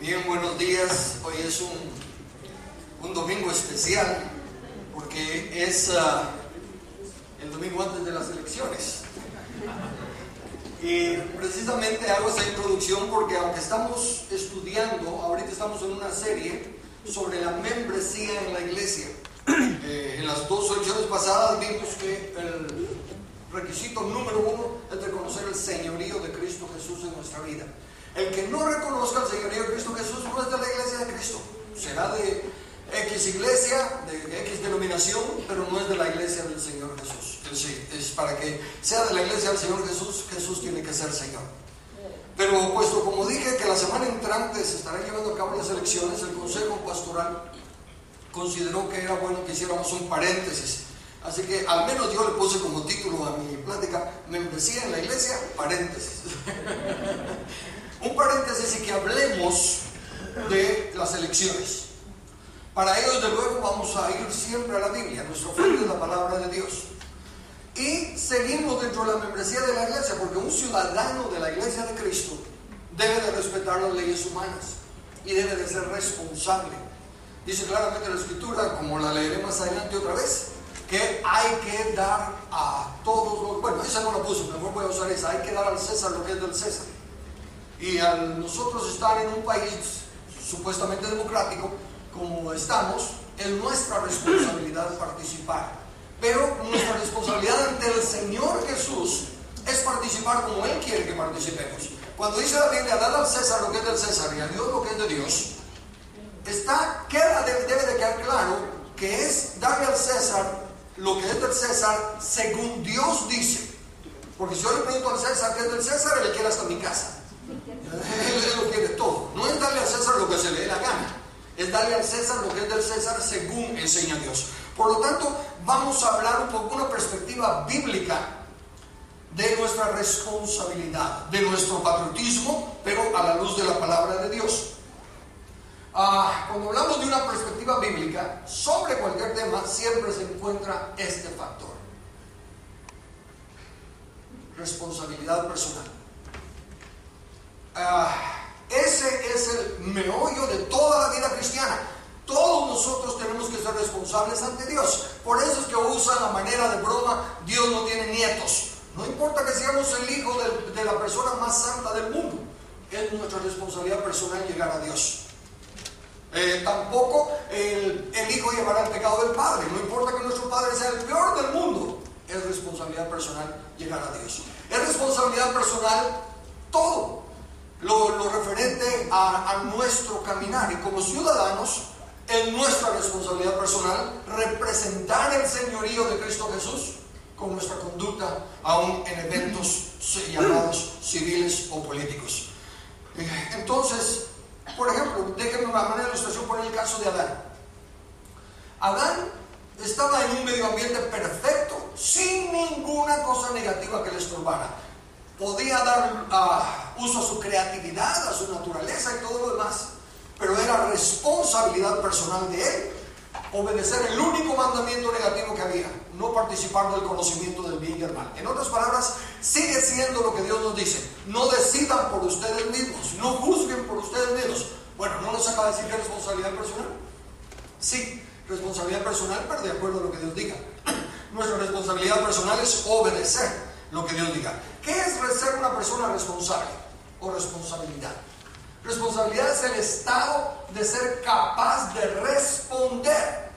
Bien, buenos días. Hoy es un domingo especial porque es el domingo antes de las elecciones. Y precisamente hago esa introducción porque aunque estamos estudiando, ahorita estamos en una serie sobre la membresía en la iglesia. En las dos lecciones pasadas vimos que el requisito número uno es reconocer el señorío de Cristo Jesús en nuestra vida. El que no reconozca el señorío de Cristo Jesús no es de la iglesia de Cristo. Será de X iglesia, de X denominación, pero no es de la iglesia del Señor Jesús. Es para que sea de la iglesia del Señor Jesús, Jesús tiene que ser Señor. Pero puesto como dije que la semana entrante se estarán llevando a cabo las elecciones, el Consejo Pastoral consideró que era bueno que hiciéramos un paréntesis. Así que al menos yo le puse como título a mi plática: membresía en la iglesia, paréntesis. Un paréntesis y que hablemos de las elecciones. Para ello, desde luego, vamos a ir siempre a la Biblia. Nuestro fuente es la palabra de Dios. Y seguimos dentro de la membresía de la iglesia, porque un ciudadano de la iglesia de Cristo debe de respetar las leyes humanas y debe de ser responsable. Dice claramente la Escritura, como la leeré más adelante otra vez, que hay que dar a todos los... Bueno, esa no la puse, mejor voy a usar esa. Hay que dar al César lo que es del César. Y al nosotros estar en un país supuestamente democrático como estamos, es nuestra responsabilidad participar. Pero nuestra responsabilidad ante el Señor Jesús es participar como Él quiere que participemos. Cuando dice la Biblia, dad al César lo que es del César y a Dios lo que es de Dios, debe de quedar claro que es darle al César lo que es del César según Dios dice. Porque si yo le pregunto al César qué es del César, Él quiere hasta mi casa. Él lo quiere todo. No es darle al César lo que se le dé la gana, es darle al César lo que es del César según enseña Dios. Por lo tanto, vamos a hablar un poco, una perspectiva bíblica de nuestra responsabilidad, de nuestro patriotismo, pero a la luz de la palabra de Dios. Cuando hablamos de una perspectiva bíblica sobre cualquier tema, siempre se encuentra este factor: responsabilidad personal. Ese es el meollo de toda la vida cristiana. Todos nosotros tenemos que ser responsables ante Dios. Por eso es que usan la manera de broma: Dios no tiene nietos. No importa que seamos el hijo de la persona más santa del mundo, es nuestra responsabilidad personal llegar a Dios. Tampoco el hijo llevará el pecado del padre. No importa que nuestro padre sea el peor del mundo, es responsabilidad personal llegar a Dios. Es responsabilidad personal todo lo referente a nuestro caminar, y como ciudadanos es nuestra responsabilidad personal representar el señorío de Cristo Jesús con nuestra conducta, aún en eventos llamados civiles o políticos. Entonces, por ejemplo, déjenme una manera de ilustración poner el caso de Adán. Adán estaba en un medio ambiente perfecto, sin ninguna cosa negativa que le estorbara. Podía dar uso a su creatividad, a su naturaleza y todo lo demás, pero era responsabilidad personal de él obedecer el único mandamiento negativo que había: no participar del conocimiento del bien y del mal. En otras palabras, sigue siendo lo que Dios nos dice: no decidan por ustedes mismos, no juzguen por ustedes mismos. Bueno, ¿no nos acaba de decir que es responsabilidad personal? Sí, responsabilidad personal, pero de acuerdo a lo que Dios diga. Nuestra responsabilidad personal es obedecer lo que Dios diga. ¿Qué es ser una persona responsable o responsabilidad? Responsabilidad es el estado de ser capaz de responder,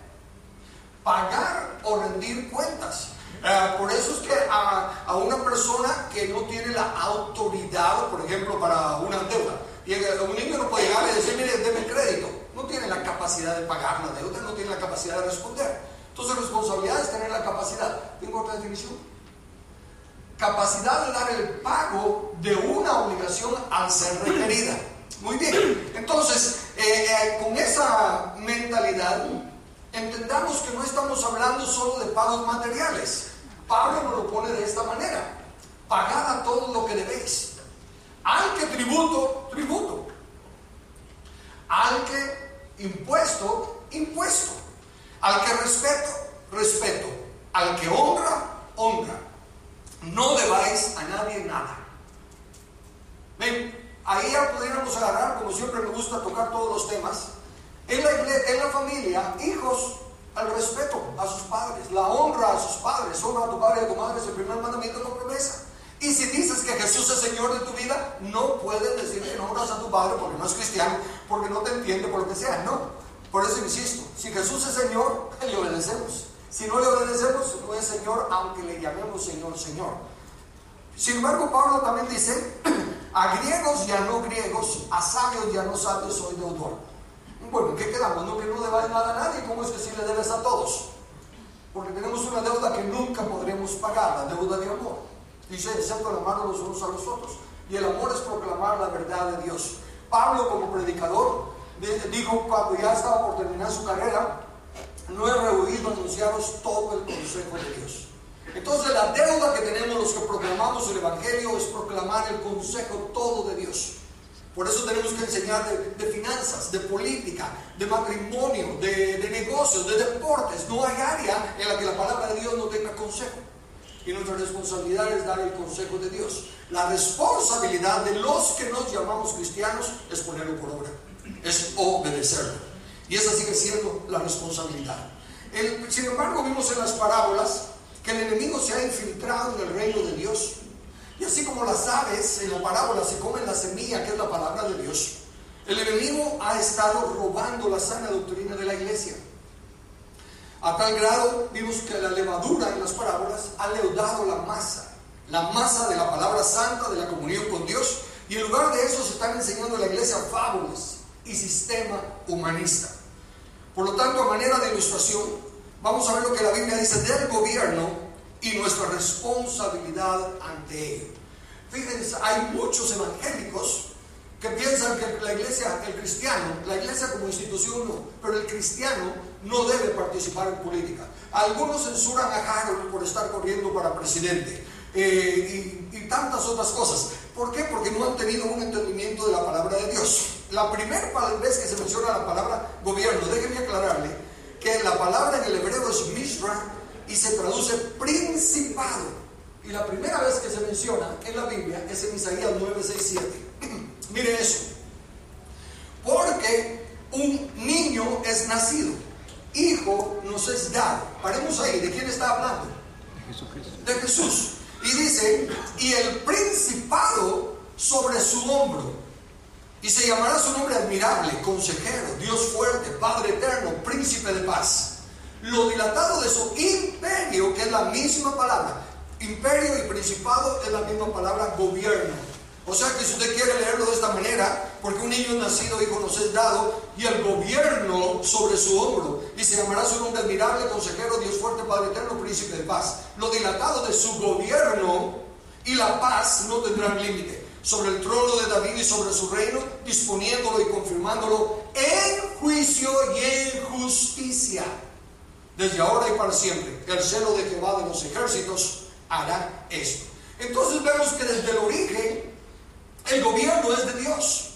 pagar o rendir cuentas. Por eso es que a una persona que no tiene la autoridad, por ejemplo, para una deuda, un niño no puede llegar y decir: mire, deme crédito. No tiene la capacidad de pagar la deuda, no tiene la capacidad de responder. Entonces, responsabilidad es tener la capacidad. ¿Tengo otra definición? Capacidad de dar el pago de una obligación al ser requerida. Muy bien, entonces con esa mentalidad entendamos que no estamos hablando solo de pagos materiales. Pablo nos lo pone de esta manera: pagad a todo lo que debéis. Al que tributo, tributo. Al que impuesto, impuesto. Al que respeto, respeto. Al que honra, honra. No debáis a nadie nada. ¿Ven? ahí ya pudiéramos agarrar, como siempre me gusta tocar todos los temas, en la familia, hijos, al respeto a sus padres, la honra a sus padres, honra a tu padre y a tu madre, es el primer mandamiento con promesa. Y si dices que Jesús es Señor de tu vida, no puedes decir que no honras a tu padre porque no es cristiano, porque no te entiende, por lo que sea, no. Por eso insisto, si Jesús es Señor, le obedecemos. Si no le obedecemos, no es Señor, aunque le llamemos Señor, Señor. Sin embargo, Pablo también dice, a griegos y a no griegos, a sabios y a no sabios soy deudor. Bueno, ¿qué quedamos? No, que no debes nada a nadie. ¿Cómo es que sí le debes a todos? Porque tenemos una deuda que nunca podremos pagar, la deuda de amor. Dice, excepto el amar los unos a los otros. Y el amor es proclamar la verdad de Dios. Pablo, como predicador, dijo cuando ya estaba por terminar su carrera, no he rehuido anunciaros todo el consejo de Dios. Entonces la deuda que tenemos los que proclamamos el Evangelio es proclamar el consejo todo de Dios. Por eso tenemos que enseñar de finanzas, de política, de matrimonio, de negocios, de deportes. No hay área en la que la palabra de Dios no tenga consejo. Y nuestra responsabilidad es dar el consejo de Dios. La responsabilidad de los que nos llamamos cristianos es ponerlo por obra, es obedecerlo. Y esa sigue siendo la responsabilidad. Sin embargo, vimos en las parábolas que el enemigo se ha infiltrado en el reino de Dios. Y así como las aves en la parábola se comen la semilla, que es la palabra de Dios, el enemigo ha estado robando la sana doctrina de la iglesia. A tal grado vimos que la levadura en las parábolas ha leudado la masa de la palabra santa, de la comunión con Dios, y en lugar de eso se están enseñando en la iglesia fábulas y sistema humanista. Por lo tanto, a manera de ilustración, vamos a ver lo que la Biblia dice del gobierno y nuestra responsabilidad ante ello. Fíjense, hay muchos evangélicos que piensan que la iglesia, el cristiano, la iglesia como institución no, pero el cristiano no debe participar en política. Algunos censuran a Harold por estar corriendo para presidente y tantas otras cosas. ¿Por qué? Porque no han tenido un entendimiento de la palabra de Dios. La primera vez que se menciona la palabra gobierno, déjenme aclararle que la palabra en el hebreo es mishra y se traduce principado. Y la primera vez que se menciona en la Biblia es en Isaías 9:6-7. Mire eso. Porque un niño es nacido, hijo nos es dado. Paremos ahí. ¿De quién está hablando? De Jesucristo. De Jesús. Y dice, y el principado sobre su hombro. Y se llamará su nombre admirable, consejero, Dios fuerte, Padre eterno, príncipe de paz. Lo dilatado de su imperio, que es la misma palabra. Imperio y principado es la misma palabra gobierno. O sea que si usted quiere leerlo de esta manera, porque un niño nacido, hijo nos es dado, y el gobierno sobre su hombro, y se llamará su nombre admirable, consejero, Dios fuerte, Padre eterno, príncipe de paz. Lo dilatado de su gobierno y la paz no tendrán límite. Sobre el trono de David y sobre su reino, disponiéndolo y confirmándolo en juicio y en justicia, desde ahora y para siempre. El celo de Jehová de los ejércitos hará esto. Entonces vemos que desde el origen el gobierno es de Dios,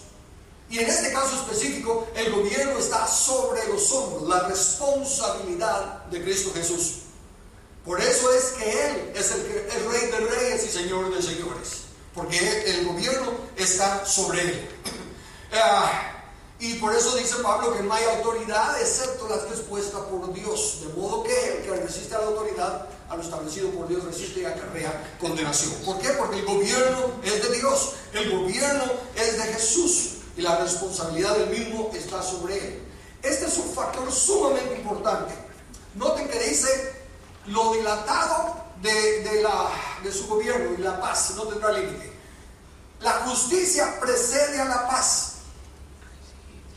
y en este caso específico el gobierno está sobre los hombros, la responsabilidad de Cristo Jesús. Por eso es que Él es el Rey de reyes y Señor de señores, porque el gobierno está sobre Él. Y por eso dice Pablo que no hay autoridad excepto la que es puesta por Dios, de modo que el que resiste a la autoridad, a lo establecido por Dios, resiste y acarrea condenación. ¿Por qué? Porque el gobierno es de Dios, el gobierno es de Jesús y la responsabilidad del mismo está sobre Él. Este es un factor sumamente importante. Noten que dice lo dilatado de su gobierno y la paz no tendrá límite. La justicia precede a la paz.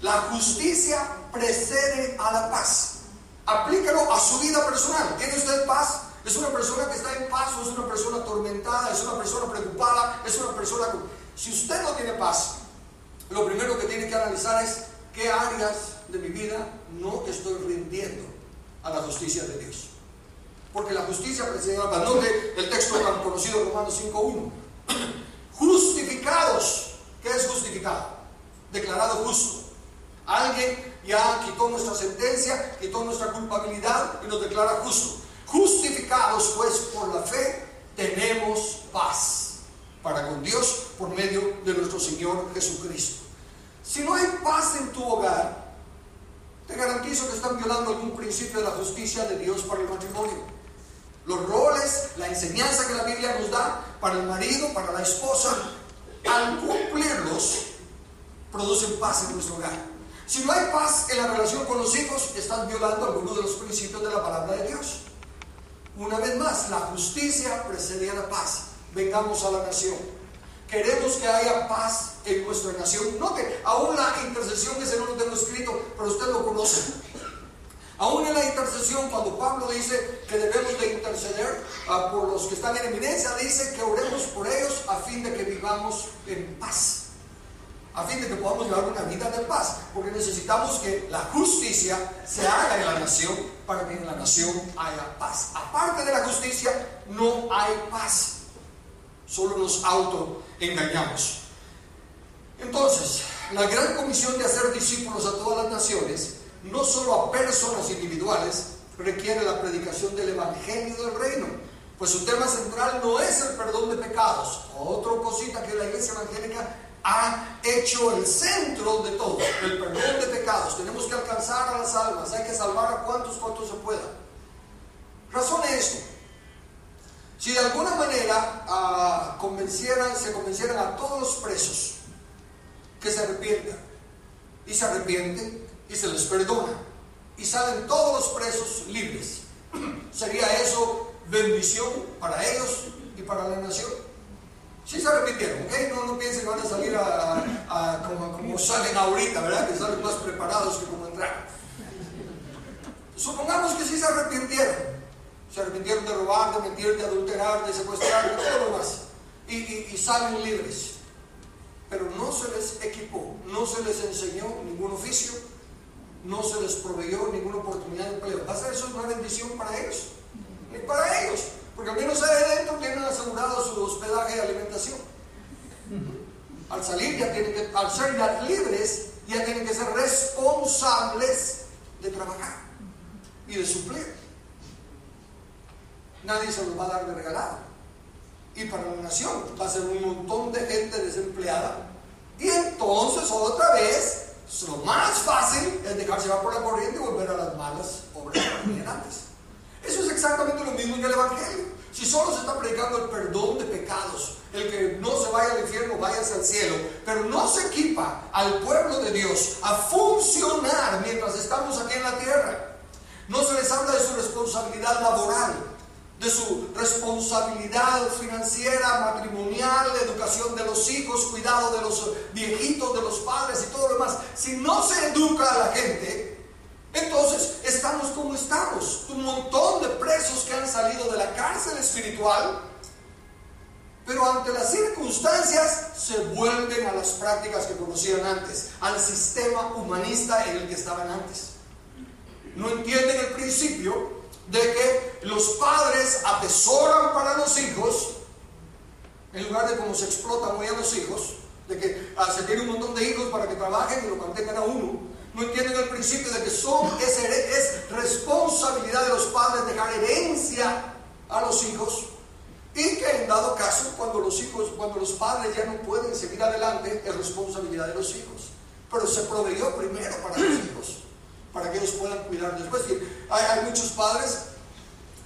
La justicia precede a la paz. Aplíquelo a su vida personal. ¿Tiene usted paz? ¿Es una persona que está en paz o es una persona atormentada? ¿Es una persona preocupada? ¿Es una persona que... Si usted no tiene paz, lo primero que tiene que analizar es qué áreas de mi vida no estoy rindiendo a la justicia de Dios. Porque la justicia precede a la paz. Note el texto tan conocido, Romanos 5:1. Justificados. ¿Qué es justificado? Declarado justo. Alguien ya quitó nuestra sentencia, quitó nuestra culpabilidad y nos declara justo. Justificados pues por la fe, tenemos paz para con Dios por medio de nuestro Señor Señor Jesucristo. Si no hay paz en tu hogar, te garantizo que están violando algún principio de la justicia de Dios para el matrimonio. Los roles, la enseñanza que la Biblia nos da para el marido, para la esposa, al cumplirlos, producen paz en nuestro hogar. Si no hay paz en la relación con los hijos, estás violando algunos de los principios de la palabra de Dios. Una vez más, la justicia precede a la paz. Vengamos a la nación. Queremos que haya paz en nuestra nación. Note, aún la intercesión, ese no lo tengo escrito, pero usted lo conoce. Aún en la intercesión, cuando Pablo dice que debemos de interceder por los que están en eminencia, dice que oremos por ellos a fin de que vivamos en paz, a fin de que podamos llevar una vida de paz, porque necesitamos que la justicia se haga en la nación para que en la nación haya paz. Aparte de la justicia, no hay paz. Solo nos autoengañamos. Entonces, la gran comisión de hacer discípulos a todas las naciones, no solo a personas individuales, requiere la predicación del evangelio del reino, pues su tema central no es el perdón de pecados, otra cosita que la iglesia evangélica ha hecho el centro de todo, el perdón de pecados. Tenemos que alcanzar a las almas, hay que salvar a cuantos se pueda. Razone esto: si de alguna manera se convencieran a todos los presos que se arrepientan, y se arrepienten y se les perdona y salen todos los presos libres, ¿sería eso bendición para ellos y para la nación? Si se arrepintieron, ¿ok? No piensen que van a salir como salen ahorita, ¿verdad? Que salen más preparados que como entraron. Supongamos que sí se arrepintieron de robar, de mentir, de adulterar, de secuestrar, de todo lo demás, y salen libres, pero no se les equipó, no se les enseñó ningún oficio, no se les proveyó ninguna oportunidad de empleo. ¿Va a ser eso una bendición para ellos? Ni para ellos, porque al menos ahí adentro tienen asegurado su hospedaje y alimentación. Al salir al ser ya libres, ya tienen que ser responsables de trabajar y de suplir. Nadie se los va a dar de regalado. Y para la nación va a ser un montón de gente desempleada, y entonces otra vez lo más fácil es dejarse llevar por la corriente y volver a las malas obras que tenían antes. Eso es exactamente lo mismo en el evangelio. Si solo se está predicando el perdón de pecados, el que no se vaya al infierno, váyase al cielo, pero no se equipa al pueblo de Dios a funcionar mientras estamos aquí en la tierra, no se les habla de su responsabilidad laboral, de su responsabilidad financiera, matrimonial, de educación de los hijos, cuidado de los viejitos, de los padres y todo lo demás. Si no se educa a la gente, entonces estamos como estamos. Un montón de presos que han salido de la cárcel espiritual, pero ante las circunstancias se vuelven a las prácticas que conocían antes, al sistema humanista en el que estaban antes. No entienden el principio de que los padres atesoran para los hijos, en lugar de como se explotan hoy a los hijos, de que se tiene un montón de hijos para que trabajen y lo mantengan a uno. No entienden el principio de que es responsabilidad de los padres dejar herencia a los hijos, y que en dado caso, cuando los padres ya no pueden seguir adelante, es responsabilidad de los hijos. Pero se proveyó primero para los hijos, para que ellos puedan cuidar después. Hay muchos padres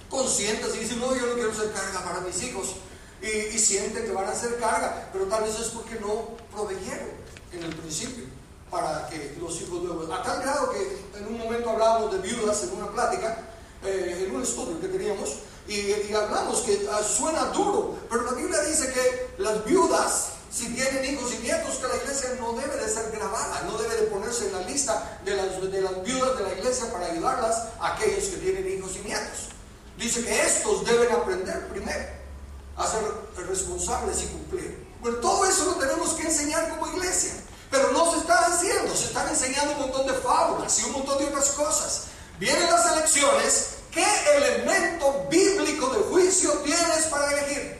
conscientes y dicen: no, yo no quiero ser carga para mis hijos, y sienten que van a ser carga, pero tal vez es porque no proveyeron en el principio para que los hijos luego, a tal grado que en un momento hablábamos de viudas en una plática, en un estudio que teníamos, y hablamos que suena duro, pero la Biblia dice que las viudas, si tienen hijos y nietos, que la iglesia no debe de ser grabada, no debe de ponerse en la lista de las viudas de la iglesia para ayudarlas a aquellos que tienen hijos y nietos. Dice que estos deben aprender primero a ser responsables y cumplir. Bueno, todo eso lo tenemos que enseñar como iglesia, pero no se está haciendo. Se están enseñando un montón de fábulas y un montón de otras cosas. Vienen las elecciones. ¿Qué elemento bíblico de juicio tienes para elegir?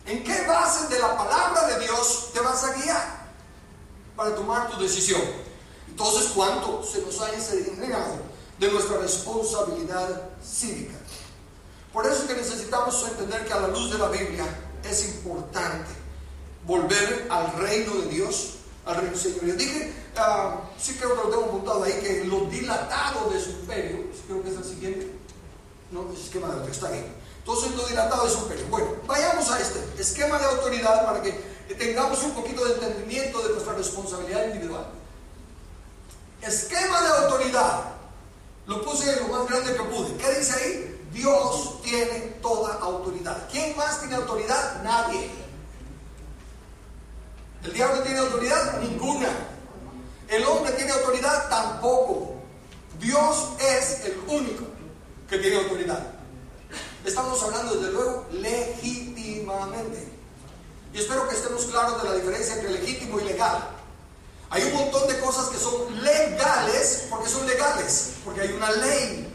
¿En qué base de la palabra de Dios te vas a guiar para tomar tu decisión? Entonces, ¿cuánto se nos ha enseñado de nuestra responsabilidad cívica? Por eso es que necesitamos entender que a la luz de la Biblia es importante volver al reino de Dios, al reino del Señor. Yo dije, sí creo que lo tengo apuntado ahí, que lo dilatado de su imperio, creo que es el siguiente, no, el esquema de está ahí. Entonces lo dilatado de su imperio. Bueno, vayamos a este esquema de autoridad para que tengamos un poquito de entendimiento de nuestra responsabilidad individual. Esquema de autoridad, lo puse lo más grande que pude. ¿Qué dice ahí? Dios tiene toda autoridad. ¿Quién más tiene autoridad? Nadie. ¿El diablo tiene autoridad? Ninguna. ¿El hombre tiene autoridad? Tampoco. Dios es el único que tiene autoridad. Estamos hablando desde luego legítimamente. Y espero que estemos claros de la diferencia entre legítimo y legal. Hay un montón de cosas que son legales porque son legales, porque hay una ley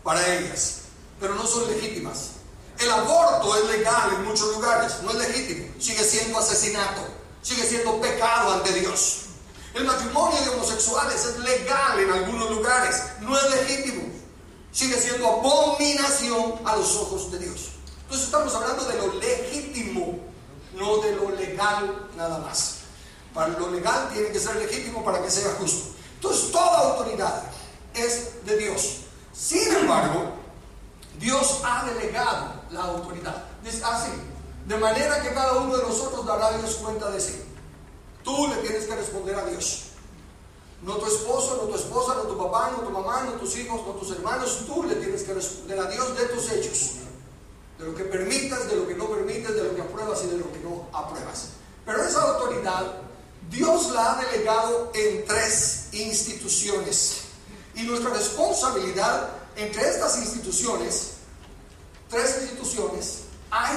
para ellas, pero no son legítimas. El aborto es legal en muchos lugares, no es legítimo, sigue siendo asesinato, sigue siendo pecado ante Dios. El matrimonio de homosexuales es legal en algunos lugares, no es legítimo, sigue siendo abominación a los ojos de Dios. Entonces estamos hablando de lo legítimo, no de lo legal nada más. Para lo legal tiene que ser legítimo para que sea justo. Entonces toda autoridad es de Dios. Sin embargo, Dios ha delegado la autoridad. Dice así, de manera que cada uno de nosotros dará a Dios cuenta de sí. Tú le tienes que responder a Dios. No tu esposo, no tu esposa, no tu papá, no tu mamá, no tus hijos, no tus hermanos. Tú le tienes que responder a Dios de tus hechos. De lo que permitas, de lo que no permites, de lo que apruebas y de lo que no apruebas. Pero esa autoridad Dios la ha delegado en 3 instituciones. Y nuestra responsabilidad entre estas instituciones, 3 instituciones, hay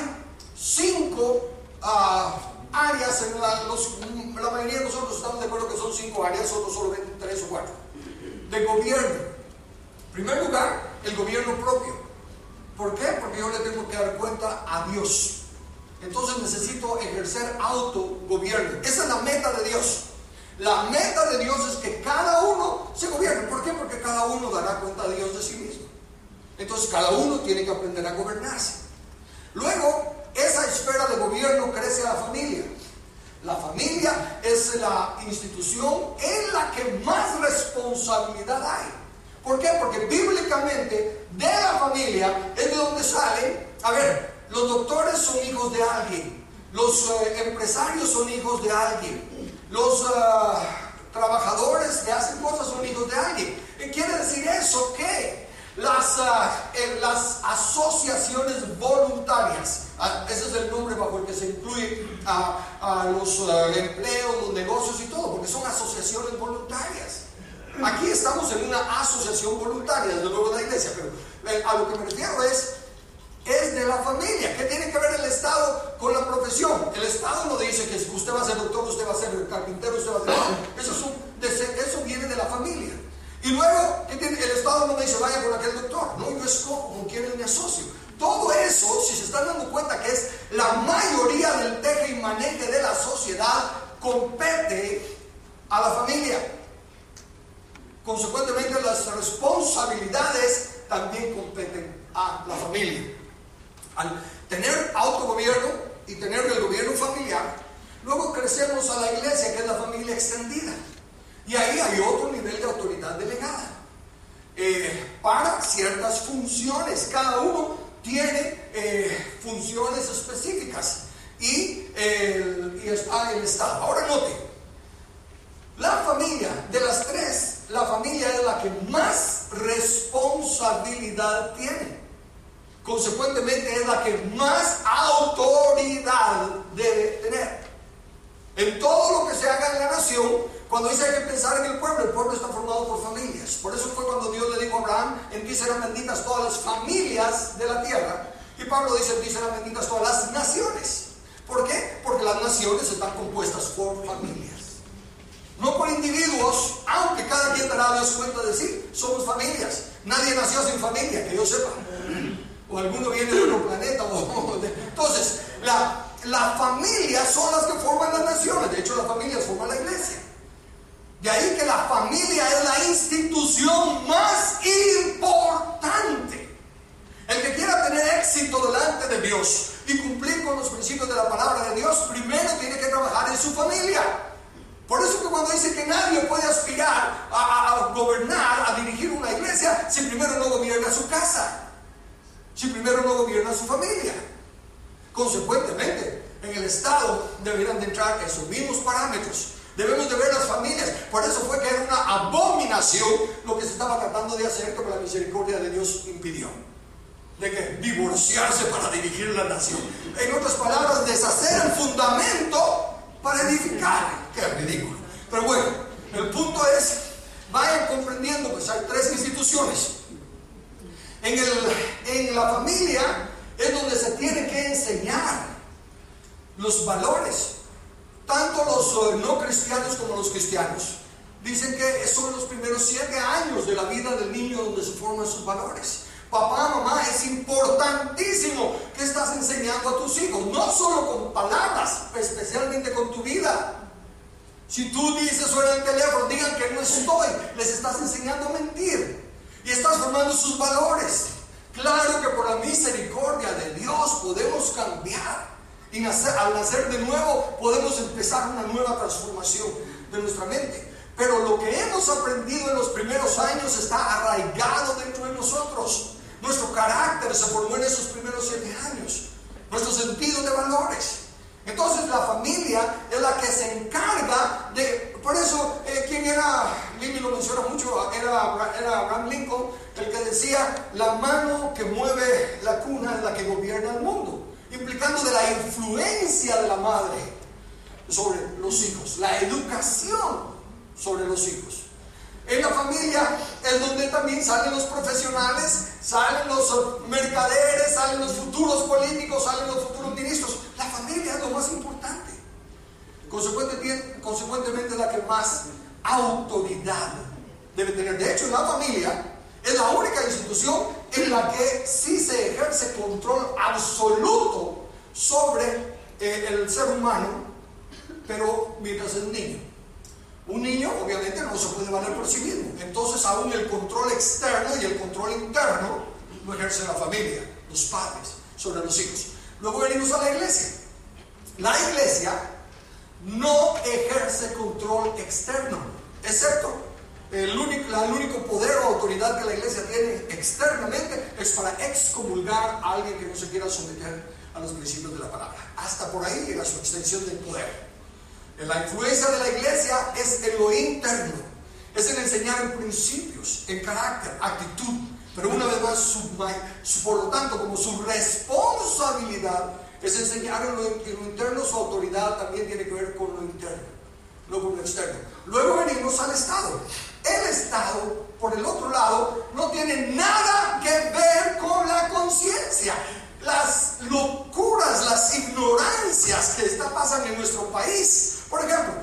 5 áreas. La mayoría de nosotros estamos de acuerdo que son 5 áreas, otros solo ven 3 o 4. De gobierno. En primer lugar, el gobierno propio. ¿Por qué? Porque yo le tengo que dar cuenta a Dios. Entonces necesito ejercer autogobierno. Esa es la meta de Dios. La meta de Dios es que cada uno se gobierne. ¿Por qué? Porque cada uno dará cuenta a Dios de sí mismo. Entonces cada uno tiene que aprender a gobernarse. Luego, esa esfera de gobierno crece a la familia. La familia es la institución en la que más responsabilidad hay. ¿Por qué? Porque bíblicamente de la familia es de donde salen, los doctores son hijos de alguien, los empresarios son hijos de alguien, los trabajadores que hacen cosas son hijos de alguien. ¿Quiere decir eso? Que las asociaciones voluntarias, ese es el nombre bajo el que se incluye a los empleos, los negocios y todo, porque son asociaciones voluntarias. Aquí estamos en una asociación voluntaria, desde luego de la iglesia, pero a lo que me refiero es de la familia. ¿Qué tiene que ver el Estado con la profesión? El Estado no dice que usted va a ser doctor, usted va a ser carpintero, usted va a ser... Eso viene de la familia. Y luego, el Estado no me dice, vaya con aquel doctor. No, yo escojo con quién me asocio. Todo eso, si se están dando cuenta que es la mayoría del teje y maneje de la sociedad, compete a la familia. Consecuentemente, las responsabilidades también competen a la familia. Al tener autogobierno y tener el gobierno familiar, luego crecemos a la iglesia, que es la familia extendida. Y ahí hay otro nivel de autoridad delegada para ciertas funciones. Cada uno tiene funciones específicas y está el Estado. Ahora note, la familia, de las 3, la familia es la que más responsabilidad tiene. Consecuentemente es la que más autoridad debe tener. En todo lo que se haga en la nación, cuando dice hay que pensar en el pueblo está formado por familias. Por eso fue cuando Dios le dijo a Abraham, en ti serán benditas todas las familias de la tierra. Y Pablo dice, en ti serán benditas todas las naciones. ¿Por qué? Porque las naciones están compuestas por familias. No por individuos, aunque cada quien dará a Dios cuenta de sí. Somos familias. Nadie nació sin familia, que yo sepa. O alguno viene de otro planeta. Entonces, la familia son las que forman las naciones. De hecho, las familias forman la iglesia. De ahí que la familia es la institución más importante. El que quiera tener éxito delante de Dios y y cumplir con los principios de la palabra de Dios, primero tiene que trabajar en su familia. Por eso que cuando dice que nadie puede aspirar a gobernar, a dirigir una iglesia, si primero no gobierna su casa, si primero no gobierna su familia. Consecuentemente, en el Estado deberán de entrar esos mismos parámetros. Debemos de ver las familias. Por eso fue que era una abominación lo que se estaba tratando de hacer, que la misericordia de Dios impidió. De que divorciarse para dirigir la nación. En otras palabras, deshacer el fundamento para edificar. Qué ridículo. Pero bueno, el punto es, vayan comprendiendo, pues hay tres instituciones. En la familia es donde se tiene que enseñar los valores, tanto los no cristianos como los cristianos. Dicen que son los primeros 7 años de la vida del niño donde se forman sus valores. Papá, mamá, es importantísimo que estás enseñando a tus hijos, no solo con palabras, especialmente con tu vida. Si tú dices sobre el teléfono, digan que no estoy, les estás enseñando a mentir y estás formando sus valores. Claro que por la misericordia de Dios podemos cambiar y al nacer de nuevo podemos empezar una nueva transformación de nuestra mente. Pero lo que hemos aprendido en los primeros años está arraigado dentro de nosotros. Nuestro carácter se formó en esos primeros 7 años. Nuestro sentido de valores. Entonces la familia es la que se encarga de... Por eso, ¿quién era? Lili lo menciona mucho, era Abraham Lincoln, el que decía, la mano que mueve la cuna es la que gobierna el mundo. Implicando de la influencia de la madre sobre los hijos, la educación sobre los hijos. En la familia es donde también salen los profesionales, salen los mercaderes, salen los futuros políticos, salen los futuros ministros. La familia es lo más importante. Consecuentemente es la que más autoridad debe tener. De hecho, la familia es la única institución en la que sí se ejerce control absoluto sobre el ser humano, pero mientras es niño. Un niño obviamente no se puede valer por sí mismo. Entonces aún el control externo y el control interno lo ejerce la familia, los padres, sobre los hijos. Luego venimos a la iglesia. La iglesia no ejerce control externo, excepto el único poder o autoridad que la iglesia tiene externamente es para excomulgar a alguien que no se quiera someter a los principios de la palabra. Hasta por ahí llega su extensión del poder. La influencia de la iglesia es en lo interno, es en enseñar en principios, en carácter, actitud, pero una vez más, por lo tanto, como su responsabilidad es enseñar en lo interno, su autoridad también tiene que ver con lo interno, no con lo externo. Luego venimos al Estado. El Estado, por el otro lado, no tiene nada que ver con la conciencia. Las locuras, las ignorancias que pasan en nuestro país. Por ejemplo,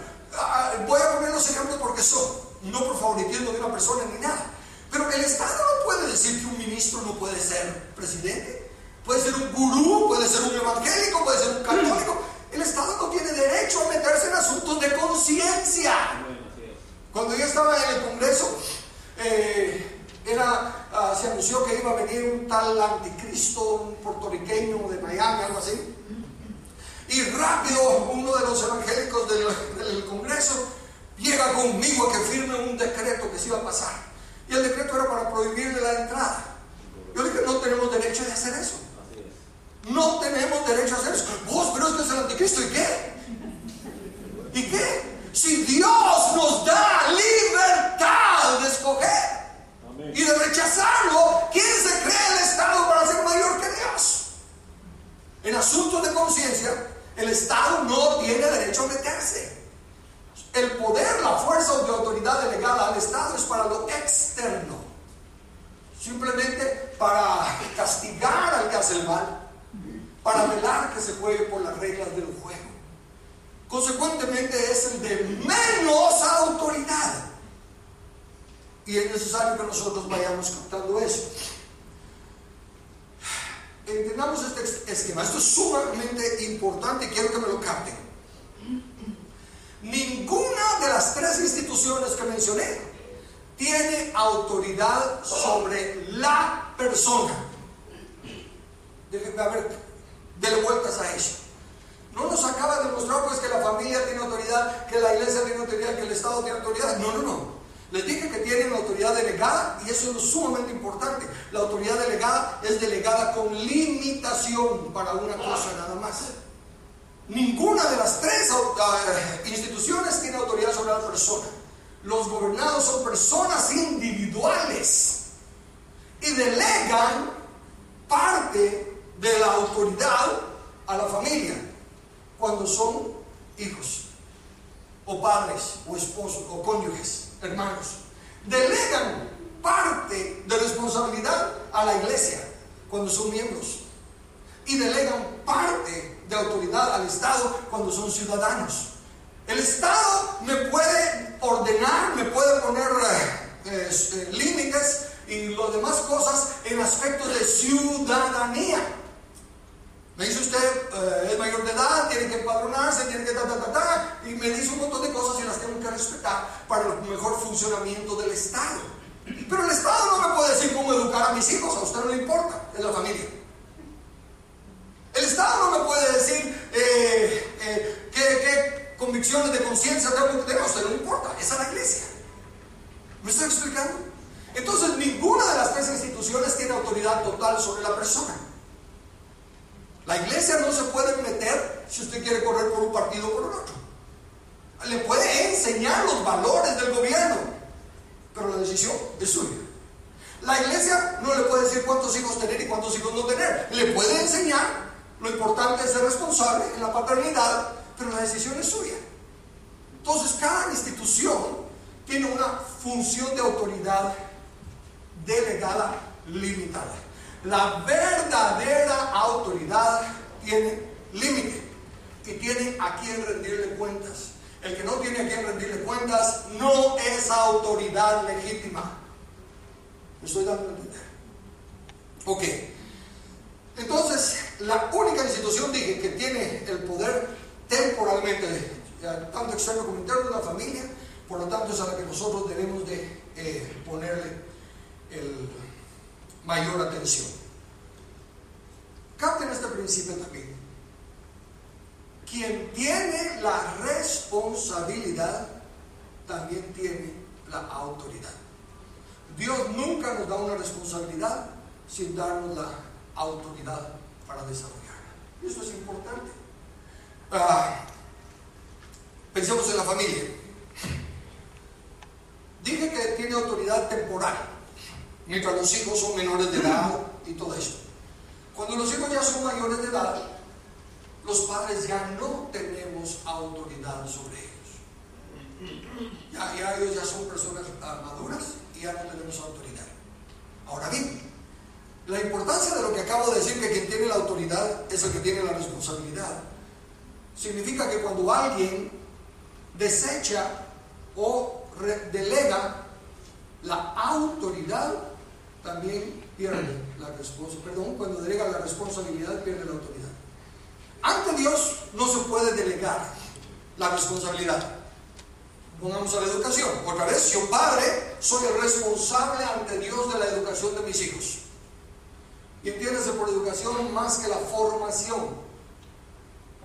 voy a poner los ejemplos porque son, no por favoritismo de una persona ni nada. Pero el Estado no puede decir que un ministro no puede ser presidente. Puede ser un gurú, puede ser un evangélico, puede ser un católico. El Estado no tiene derecho a meterse en asuntos de conciencia. Cuando yo estaba en el Congreso, se anunció que iba a venir un tal anticristo, un puertorriqueño de Miami, algo así. Y rápido uno de los evangélicos del Congreso llega conmigo a que firme un decreto que se iba a pasar. Y el decreto era para prohibirle la entrada. Yo dije, no tenemos derecho de hacer eso. No tenemos derecho a hacer eso. Vos, pero este es el anticristo, ¿y qué? ¿Y qué? Si Dios nos da libertad de escoger y de rechazarlo, ¿quién se cree el Estado para ser mayor que Dios? En asuntos de conciencia, el Estado no tiene derecho a meterse. El poder, la fuerza de autoridad delegada al Estado es para lo externo, simplemente para castigar al que hace el mal, para velar que se juegue por las reglas del juego. Consecuentemente es el de menos autoridad. Y es necesario que nosotros vayamos captando eso. Entendamos este esquema. Esto es sumamente importante y quiero que me lo capten. Ninguna de las 3 instituciones que mencioné tiene autoridad sobre la persona. Déjenme ver. Dele vueltas a eso. No nos acaba de mostrar pues que la familia tiene autoridad, que la iglesia tiene autoridad, que el Estado tiene autoridad. No. Les dije que tienen autoridad delegada y eso es sumamente importante. La autoridad delegada es delegada con limitación para una cosa nada más. Ninguna de las tres instituciones tiene autoridad sobre la persona. Los gobernados son personas individuales y delegan parte de la autoridad a la familia cuando son hijos o padres o esposos o cónyuges, hermanos. Delegan parte de responsabilidad a la iglesia cuando son miembros y delegan parte de autoridad al Estado cuando son ciudadanos. El Estado me puede ordenar, me puede poner límites y las demás cosas en aspectos de ciudadanía. Me dice usted, es mayor de edad, tiene que empadronarse, tiene que y me dice un montón de cosas y las tengo que respetar para el mejor funcionamiento del Estado. Pero el Estado no me puede decir cómo educar a mis hijos, a usted no le importa, es la familia. El Estado no me puede decir qué convicciones de conciencia tengo que tener, a usted no le importa, es a la iglesia. ¿Me estoy explicando? Entonces ninguna de las tres instituciones tiene autoridad total sobre la persona. La iglesia no se puede meter si usted quiere correr por un partido o por otro. Le puede enseñar los valores del gobierno, pero la decisión es suya. La iglesia no le puede decir cuántos hijos tener y cuántos hijos no tener. Le puede enseñar, lo importante es ser responsable en la paternidad, pero la decisión es suya. Entonces cada institución tiene una función de autoridad delegada limitada. La verdadera autoridad tiene límite y tiene a quien rendirle cuentas. El que no tiene a quien rendirle cuentas no es autoridad legítima. ¿Me estoy dando a entender? Ok. Entonces, la única institución, dije, que tiene el poder temporalmente, tanto externo como interno, de la familia, por lo tanto es a la que nosotros debemos de ponerle mayor atención. Capten este principio también. Quien tiene la responsabilidad también tiene la autoridad. Dios nunca nos da una responsabilidad sin darnos la autoridad para desarrollarla. Eso es importante. Pensemos en la familia. Dije que tiene autoridad temporal mientras los hijos son menores de edad y todo eso. Cuando los hijos ya son mayores de edad, los padres ya no tenemos autoridad sobre ellos. Ya ellos ya son personas maduras y ya no tenemos autoridad. Ahora bien, la importancia de lo que acabo de decir, que quien tiene la autoridad es el que tiene la responsabilidad, significa que cuando alguien desecha o delega la autoridad, también pierde la responsabilidad. Cuando delega la responsabilidad, pierde la autoridad. Ante Dios no se puede delegar la responsabilidad. Pongamos a la educación. Otra vez, yo padre soy el responsable ante Dios de la educación de mis hijos. Y entiéndase por educación más que la formación.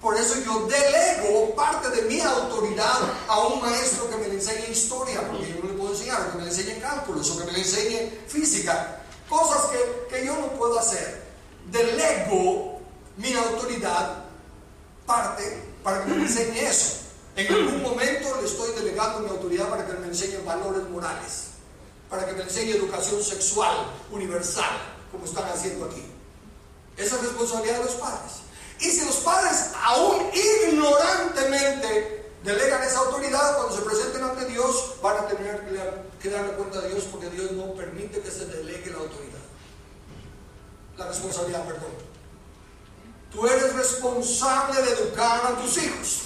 Por eso yo delego parte de mi autoridad a un maestro que me le enseñe historia, porque yo no le puedo enseñar, o que me le enseñe cálculos, o que me le enseñe física, cosas que yo no puedo hacer. Delego mi autoridad parte para que me enseñe eso. En algún momento le estoy delegando mi autoridad para que me enseñe valores morales, para que me enseñe educación sexual universal, como están haciendo aquí. Esa es responsabilidad de los padres. Y si los padres aún ignorantemente delegan esa autoridad, cuando se presenten ante Dios van a tener que darle cuenta a Dios, porque Dios no permite que se delegue la autoridad, la responsabilidad, perdón. Tú eres responsable de educar a tus hijos.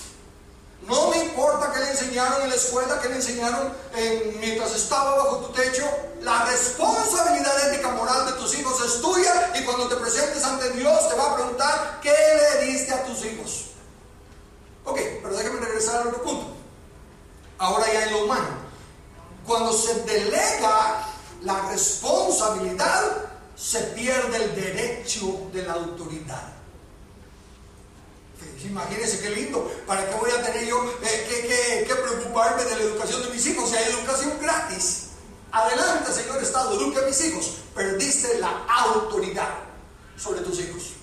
No me importa qué le enseñaron en la escuela, qué le enseñaron mientras estaba bajo tu techo. La responsabilidad ética moral de tus hijos es tuya, y cuando te presentes ante Dios te va a preguntar qué le diste a tus hijos. Ok, pero déjame regresar al otro punto. Ahora ya en lo humano, cuando se delega la responsabilidad, se pierde el derecho de la autoridad. Imagínense qué lindo. ¿Para qué voy a tener yo que preocuparme de la educación de mis hijos si hay educación gratis? Adelante, señor Estado, eduque a mis hijos. Perdiste la autoridad sobre tus hijos.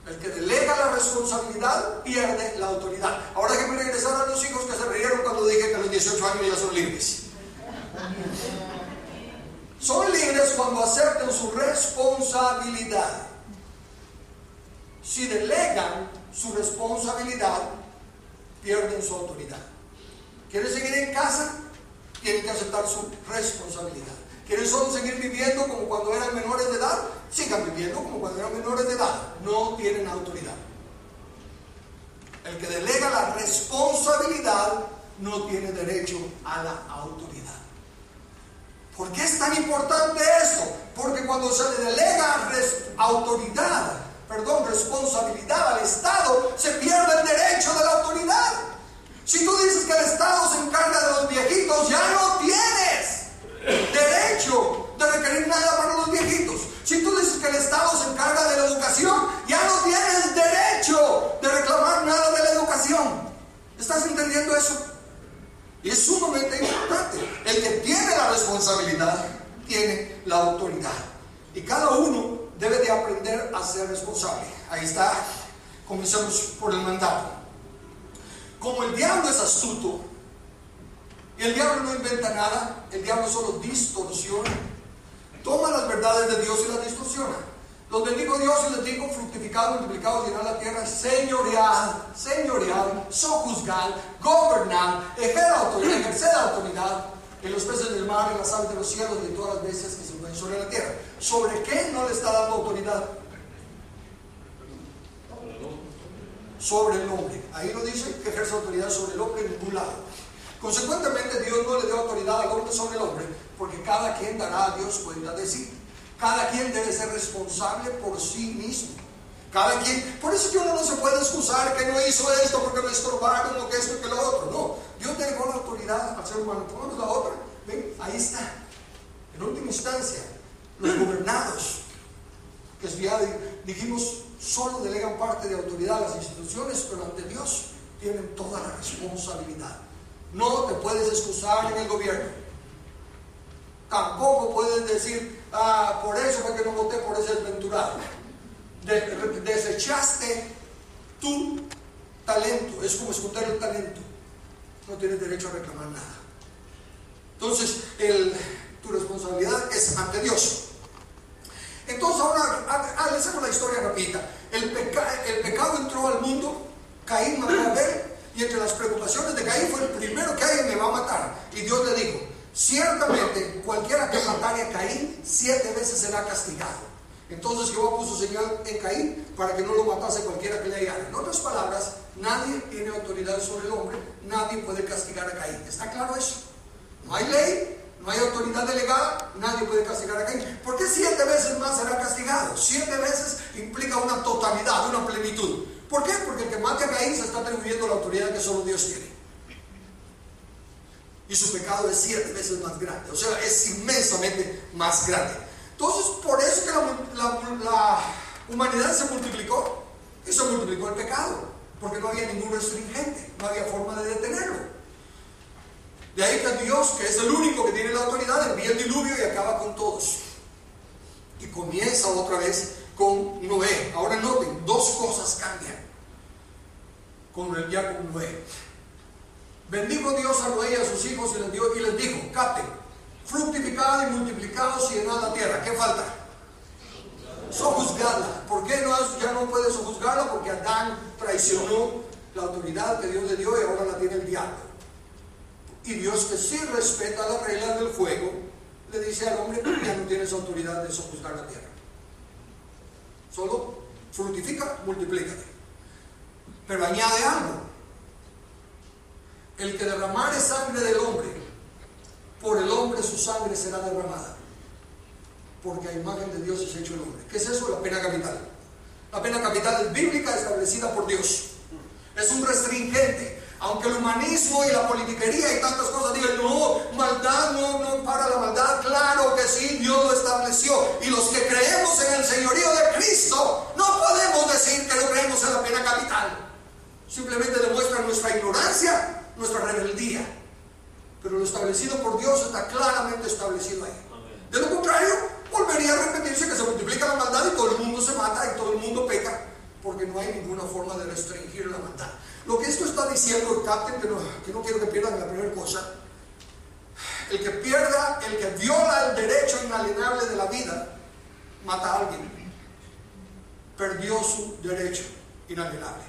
El que delega la responsabilidad pierde la autoridad. Ahora que me regresaron a los hijos que se rieron cuando dije que a los 18 años ya son libres. Son libres cuando aceptan su responsabilidad. Si delegan su responsabilidad, pierden su autoridad. ¿Quieren seguir en casa? Tienen que aceptar su responsabilidad. ¿Quieren solo seguir viviendo como cuando eran menores de edad? Sigan viviendo como cuando eran menores de edad. No tienen autoridad. El que delega la responsabilidad no tiene derecho a la autoridad. ¿Por qué es tan importante esto? Porque cuando se le delega responsabilidad al Estado, se pierde el derecho de la autoridad. Si tú dices que el Estado se encarga de los viejitos, ya no tienes derecho de requerir nada para los viejitos. Si tú dices que el Estado se encarga de la educación, ya no tienes derecho de reclamar nada de la educación. ¿Estás entendiendo eso? Y es sumamente importante. El que tiene la responsabilidad tiene la autoridad. Y cada uno debe de aprender a ser responsable. Ahí está. Comencemos por el mandato. Como el diablo es astuto, y el diablo no inventa nada, el diablo solo distorsiona, toma las verdades de Dios y las distorsiona. Los bendigo Dios y les digo: fructificad, multiplicad, llenad la tierra, señoread, sojuzgad, gobernad, ejerced autoridad en los peces del mar, en las aves de los cielos y en todas las bestias que se mueven sobre la tierra. ¿Sobre qué no le está dando autoridad? Sobre el hombre. Ahí lo dice, que ejerce autoridad sobre el hombre en ningún lado. Consecuentemente, Dios no le dio autoridad al hombre sobre el hombre, porque cada quien dará a Dios cuenta de sí. Cada quien debe ser responsable por sí mismo. Cada quien. Por eso es que uno no se puede excusar que no hizo esto porque me estorbaron, o que esto y que lo otro. No, Dios delegó la autoridad al ser humano. Pongamos la otra. Ven, ahí está. En última instancia, los gobernados, que ya dijimos, solo delegan parte de autoridad a las instituciones, pero ante Dios tienen toda la responsabilidad. No te puedes excusar en el gobierno. Tampoco puedes decir: por eso fue que no voté por ese desventurado. Desechaste tu talento. Es como esconder el talento. No tienes derecho a reclamar nada. Entonces, tu responsabilidad es ante Dios. Entonces, ahora les hago la historia rapidita. El pecado entró al mundo. Caín mató a Abel, y entre las preocupaciones de Caín fue: el primero que hay me va a matar. Y Dios le dijo: ciertamente cualquiera que matare a Caín 7 veces será castigado. Entonces Jehová puso señal en Caín para que no lo matase cualquiera que le hallara. En otras palabras, nadie tiene autoridad sobre el hombre, nadie puede castigar a Caín. ¿Está claro eso? No hay ley, no hay autoridad delegada, nadie puede castigar a Caín. ¿Por qué 7 veces más será castigado? 7 veces implica una totalidad, una plenitud. ¿Por qué? Porque el que mate a Caín se está atribuyendo la autoridad que solo Dios tiene. Y su pecado es 7 veces más grande. O sea, es inmensamente más grande. Entonces, por eso que la humanidad se multiplicó. Y se multiplicó el pecado. Porque no había ningún restringente. No había forma de detenerlo. De ahí que Dios, que es el único que tiene la autoridad, envía el diluvio y acaba con todos. Y comienza otra vez con Noé. Ahora noten, 2 cosas cambian con Noé. Bendijo Dios a Noé y a sus hijos y les dijo: capten, fructificad y multiplicados y llenad la tierra. ¿Qué falta? Sojuzgadla. ¿Por qué ya no puede sojuzgarla? Porque Adán traicionó la autoridad que Dios le dio y ahora la tiene el diablo. Y Dios, que sí respeta las reglas del fuego, le dice al hombre: ya no tienes autoridad de sojuzgar la tierra. Solo fructifica, multiplícate. Pero añade algo: el que derramare sangre del hombre, por el hombre su sangre será derramada, porque a imagen de Dios es hecho el hombre. ¿Qué es eso? La pena capital. La pena capital es bíblica, establecida por Dios. Es un restringente. Aunque el humanismo y la politiquería y tantas cosas digan: no, maldad, no para la maldad. Claro que sí, Dios lo estableció. Y los que creemos en el señorío de Cristo, no podemos decir que no creemos en la pena capital. simplemente demuestra nuestra ignorancia, nuestra rebeldía. Pero lo establecido por Dios está claramente establecido ahí. De lo contrario, volvería a repetirse que se multiplica la maldad y todo el mundo se mata y todo el mundo peca, porque no hay ninguna forma de restringir la maldad. Lo que esto está diciendo, capten, que no quiero que pierdan la primera cosa: el que viola el derecho inalienable de la vida, mata a alguien. Perdió su derecho inalienable.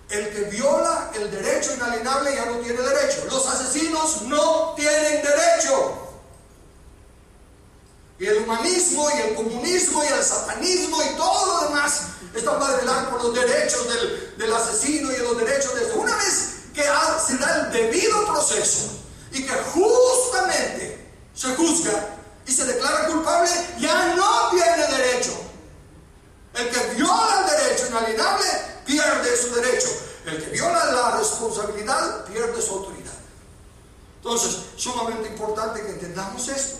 El que viola el derecho inalienable ya no tiene derecho. Los asesinos no tienen derecho. Y el humanismo y el comunismo y el satanismo y todo lo demás están para velar por los derechos del asesino y los derechos de eso. Una vez que se da el debido proceso y que justamente se juzga y se declara culpable, ya no tiene derecho. El que viola el derecho inalienable pierde su derecho. El que viola la responsabilidad pierde su autoridad. Entonces, sumamente importante que entendamos esto.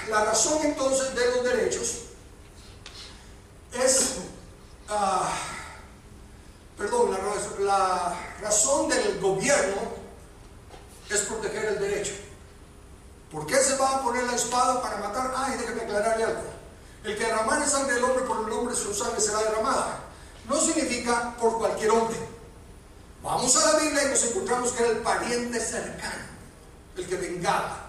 La razón entonces de los derechos es, la razón del gobierno es proteger el derecho. ¿Por qué se va a poner la espada para matar? Y déjame aclararle algo. El que derramare sangre del hombre, por el hombre su sangre será derramada. No significa por cualquier hombre. Vamos a la Biblia y nos encontramos que era el pariente cercano, el que vengaba.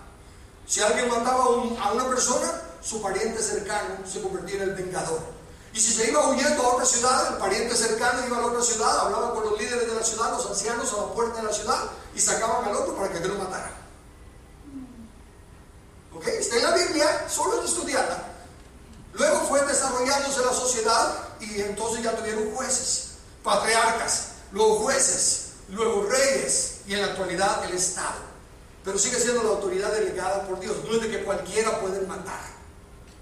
Si alguien mataba a una persona, su pariente cercano se convertía en el vengador. Y si se iba huyendo a otra ciudad, el pariente cercano iba a la otra ciudad, hablaba con los líderes de la ciudad, los ancianos a la puerta de la ciudad, y sacaban al otro para que lo matara. ¿Ok? Está en la Biblia, solo es estudiarla. Luego fue desarrollándose la sociedad y entonces ya tuvieron jueces, patriarcas, luego jueces, luego reyes y en la actualidad el Estado. Pero sigue siendo la autoridad delegada por Dios. No es de que cualquiera puede matar,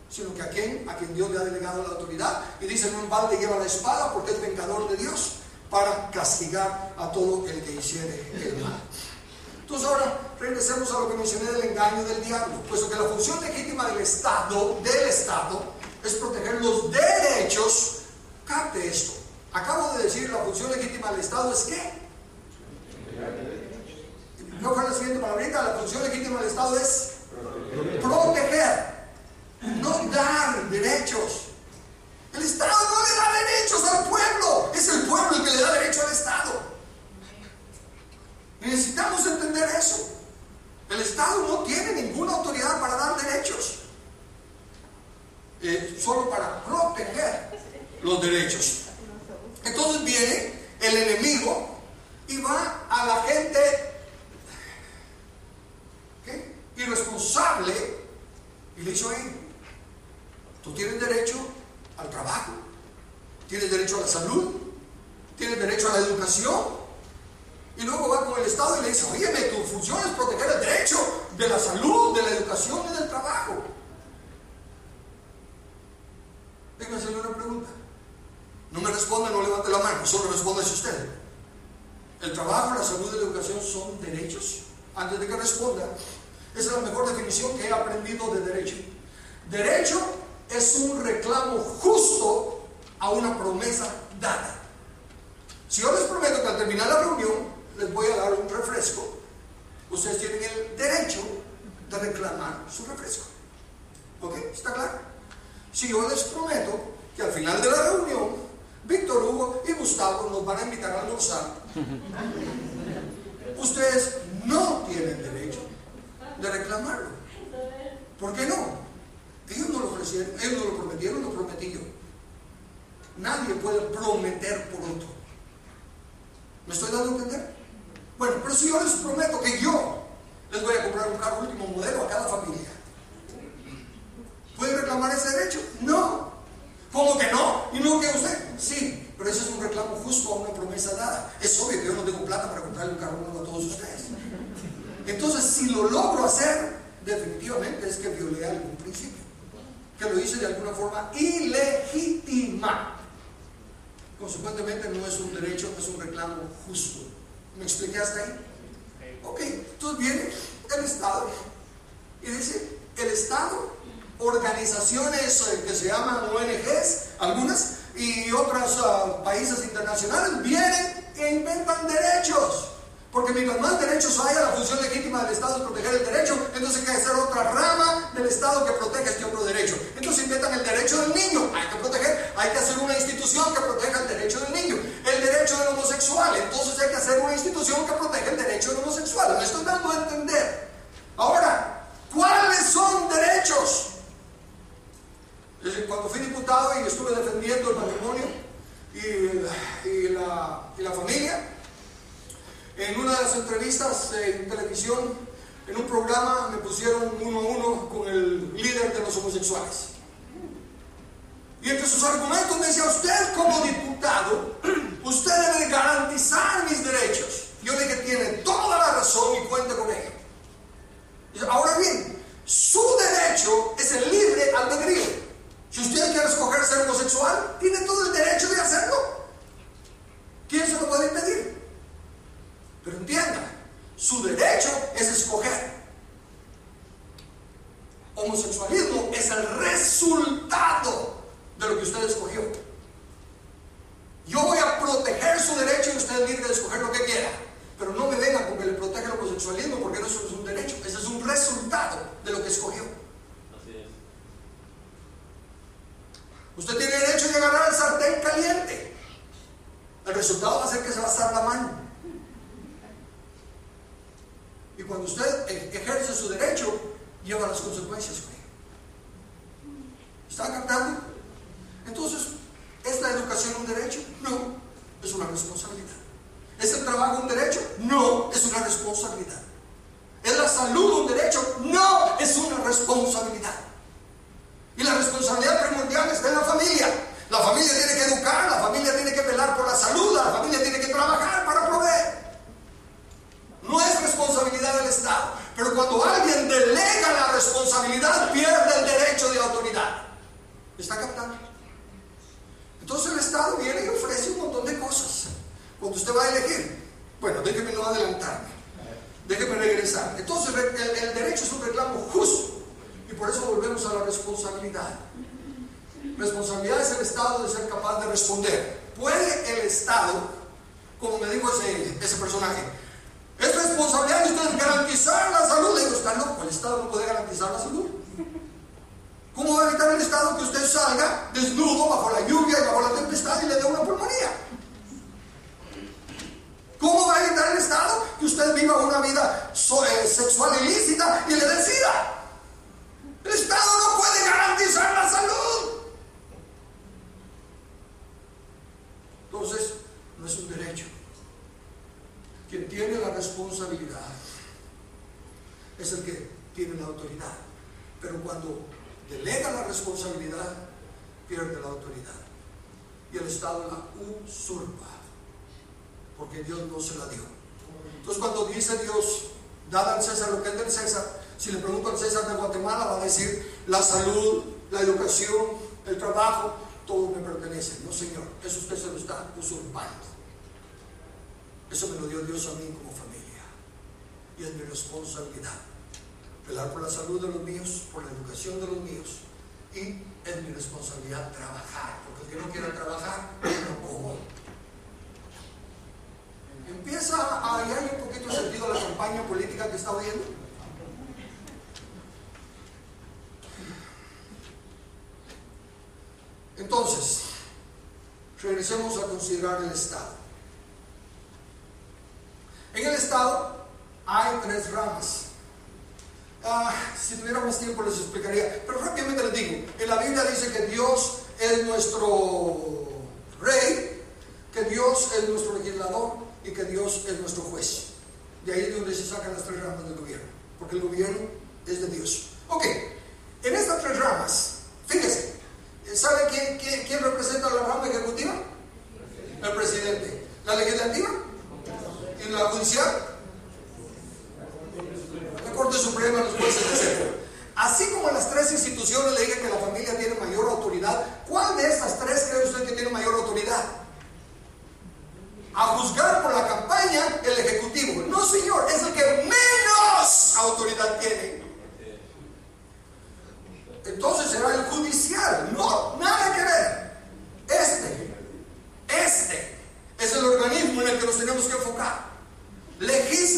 sino que a quien Dios le ha delegado la autoridad. Y dice: no en balde lleva la espada, porque es vengador de Dios para castigar a todo el que hiciere el mal. Entonces ahora regresemos a lo que mencioné del engaño del diablo, puesto que la función legítima del Estado es proteger los derechos. Capte esto. Acabo de decir, la función legítima del Estado es ¿qué? No fue la siguiente palabrita. La función legítima del Estado es proteger, no dar derechos. El Estado no le da derechos al pueblo, es el pueblo el que le da derecho al Estado. Necesitamos entender eso. El Estado no tiene ninguna autoridad para dar derechos, solo para proteger los derechos. Entonces viene el enemigo y va a la gente irresponsable y le dice: oye, tú tienes derecho al trabajo, tienes derecho a la salud, tienes derecho a la educación. Y luego va con el Estado y le dice: óyeme, tu función es proteger el derecho de la salud, de la educación y del trabajo. Déjame hacerle una pregunta. No me responda, no levante la mano, solo respóndase usted. ¿El trabajo, la salud y la educación son derechos? Antes de que responda, esa es la mejor definición que he aprendido de derecho. Derecho es un reclamo justo a una promesa dada. Si yo les prometo que al terminar la reunión les voy a dar un refresco, ustedes tienen el derecho de reclamar su refresco. ¿Ok? ¿Está claro? Si yo les prometo que al final de la reunión Víctor Hugo y Gustavo nos van a invitar a almorzar, ustedes no tienen derecho de reclamarlo. ¿Por qué no? Ellos no lo ofrecieron, ellos no lo prometieron, lo prometí yo. Nadie puede prometer por otro. ¿Me estoy dando a entender? Bueno, pero si yo les prometo que yo les voy a comprar un carro último modelo a cada familia, ¿pueden reclamar ese derecho? No. ¿Cómo que no? ¿Y no que usted? Sí, pero ese es un reclamo justo a una promesa dada. Es obvio que yo no tengo plata para comprarle un carro nuevo a todos ustedes. Entonces, si lo logro hacer, definitivamente es que violé algún principio, que lo hice de alguna forma ilegítima. Consecuentemente no es un derecho, es un reclamo justo. ¿Me expliqué hasta ahí? Ok, entonces viene el Estado y dice: el Estado, organizaciones que se llaman ONGs, algunas, y otros países internacionales vienen e inventan derechos. Porque mientras más derechos haya, la función legítima del Estado es proteger el derecho, entonces hay que hacer otra rama del Estado que proteja este otro derecho. Entonces inventan el derecho del niño, hay que proteger, hay que hacer una institución que proteja el derecho del niño. El derecho del homosexual, entonces hay que hacer una institución que proteja el derecho del homosexual. Me estoy dando a entender. Ahora, ¿cuáles son derechos? Cuando fui diputado y estuve defendiendo el matrimonio y la familia, en una de las entrevistas en televisión, en un programa, me pusieron uno a uno con el líder de los homosexuales. Y entre sus argumentos me decía: usted como diputado, usted debe garantizar mis derechos. Yo le dije: tiene toda la razón y cuente con ello. Ahora bien, su derecho es el libre albedrío. Si usted quiere escoger ser homosexual, tiene todo el derecho de hacerlo. ¿Quién se lo puede impedir? Pero entienda, su derecho es escoger. Homosexualismo es el resultado de lo que usted escogió. Yo voy a proteger su derecho y usted es libre de escoger lo que quiera. Pero no me venga con que le proteja el homosexualismo, porque eso es un derecho, ese es un resultado de lo que escogió. Así es. Usted tiene derecho de agarrar el sartén caliente. El resultado va a ser que se va a asar la mano. Y cuando usted ejerce su derecho, lleva las consecuencias con ello. ¿Está captando? Entonces, ¿es la educación un derecho? No, es una responsabilidad. ¿Es el trabajo un derecho? No, es una responsabilidad. ¿Es la salud un derecho? No, es una responsabilidad. Y la responsabilidad primordial está en la familia. La familia tiene que educar, la familia tiene que velar por la salud, la familia tiene que trabajar para proveer. No es responsabilidad del Estado. Pero cuando alguien delega la responsabilidad, pierde el derecho de autoridad. ¿Está captando? Entonces el Estado viene y ofrece un montón de cosas. Cuando usted va a elegir, bueno, déjeme no adelantarme, déjeme regresar. Entonces el derecho es un reclamo justo. Y por eso volvemos a la responsabilidad. Responsabilidad es el Estado de ser capaz de responder. ¿Puede el Estado, como me dijo ese personaje, es responsabilidad de ustedes garantizar la salud? Le digo: está loco, el Estado no puede garantizar la salud. ¿Cómo va a evitar el Estado que usted salga desnudo bajo la lluvia y bajo la tempestad y le dé una pulmonía? ¿Cómo va a evitar el Estado que usted viva una vida sexual ilícita y le dé SIDA? El Estado no puede garantizar la salud. Entonces, no es un derecho. Quien tiene la responsabilidad es el que tiene la autoridad. Pero cuando delega la responsabilidad, pierde la autoridad. Y el Estado la usurpa, porque Dios no se la dio. Entonces, cuando dice Dios: dad al César lo que es del César, si le pregunto al César de Guatemala, va a decir: la salud, la educación, el trabajo, todo me pertenece. No, señor, eso usted se lo está usurpando. Eso me lo dio Dios a mí como familia. Y es mi responsabilidad velar por la salud de los míos, por la educación de los míos. Y es mi responsabilidad trabajar, porque el que no quiera trabajar, no como. Empieza a hallar un poquito el sentido de la campaña política que está oyendo. Entonces, regresemos a considerar el Estado. En el Estado hay 3 ramas. Si tuviera más tiempo les explicaría, pero rápidamente les digo. En la Biblia dice que Dios es nuestro rey, que Dios es nuestro legislador y que Dios es nuestro juez. De ahí es donde se sacan las 3 ramas del gobierno, porque el gobierno es de Dios. Ok, en estas 3 ramas, fíjese, ¿sabe quién representa la rama ejecutiva? El presidente. ¿La legislativa? ¿Y la judicial? La Corte Suprema, los jueces, etc. Así como en las 3 instituciones le dije que la familia tiene mayor autoridad, ¿cuál de estas 3 cree usted que tiene mayor autoridad? A juzgar por la campaña, el ejecutivo. No, señor, es el que menos autoridad tiene. Entonces será el judicial. No, nada que ver.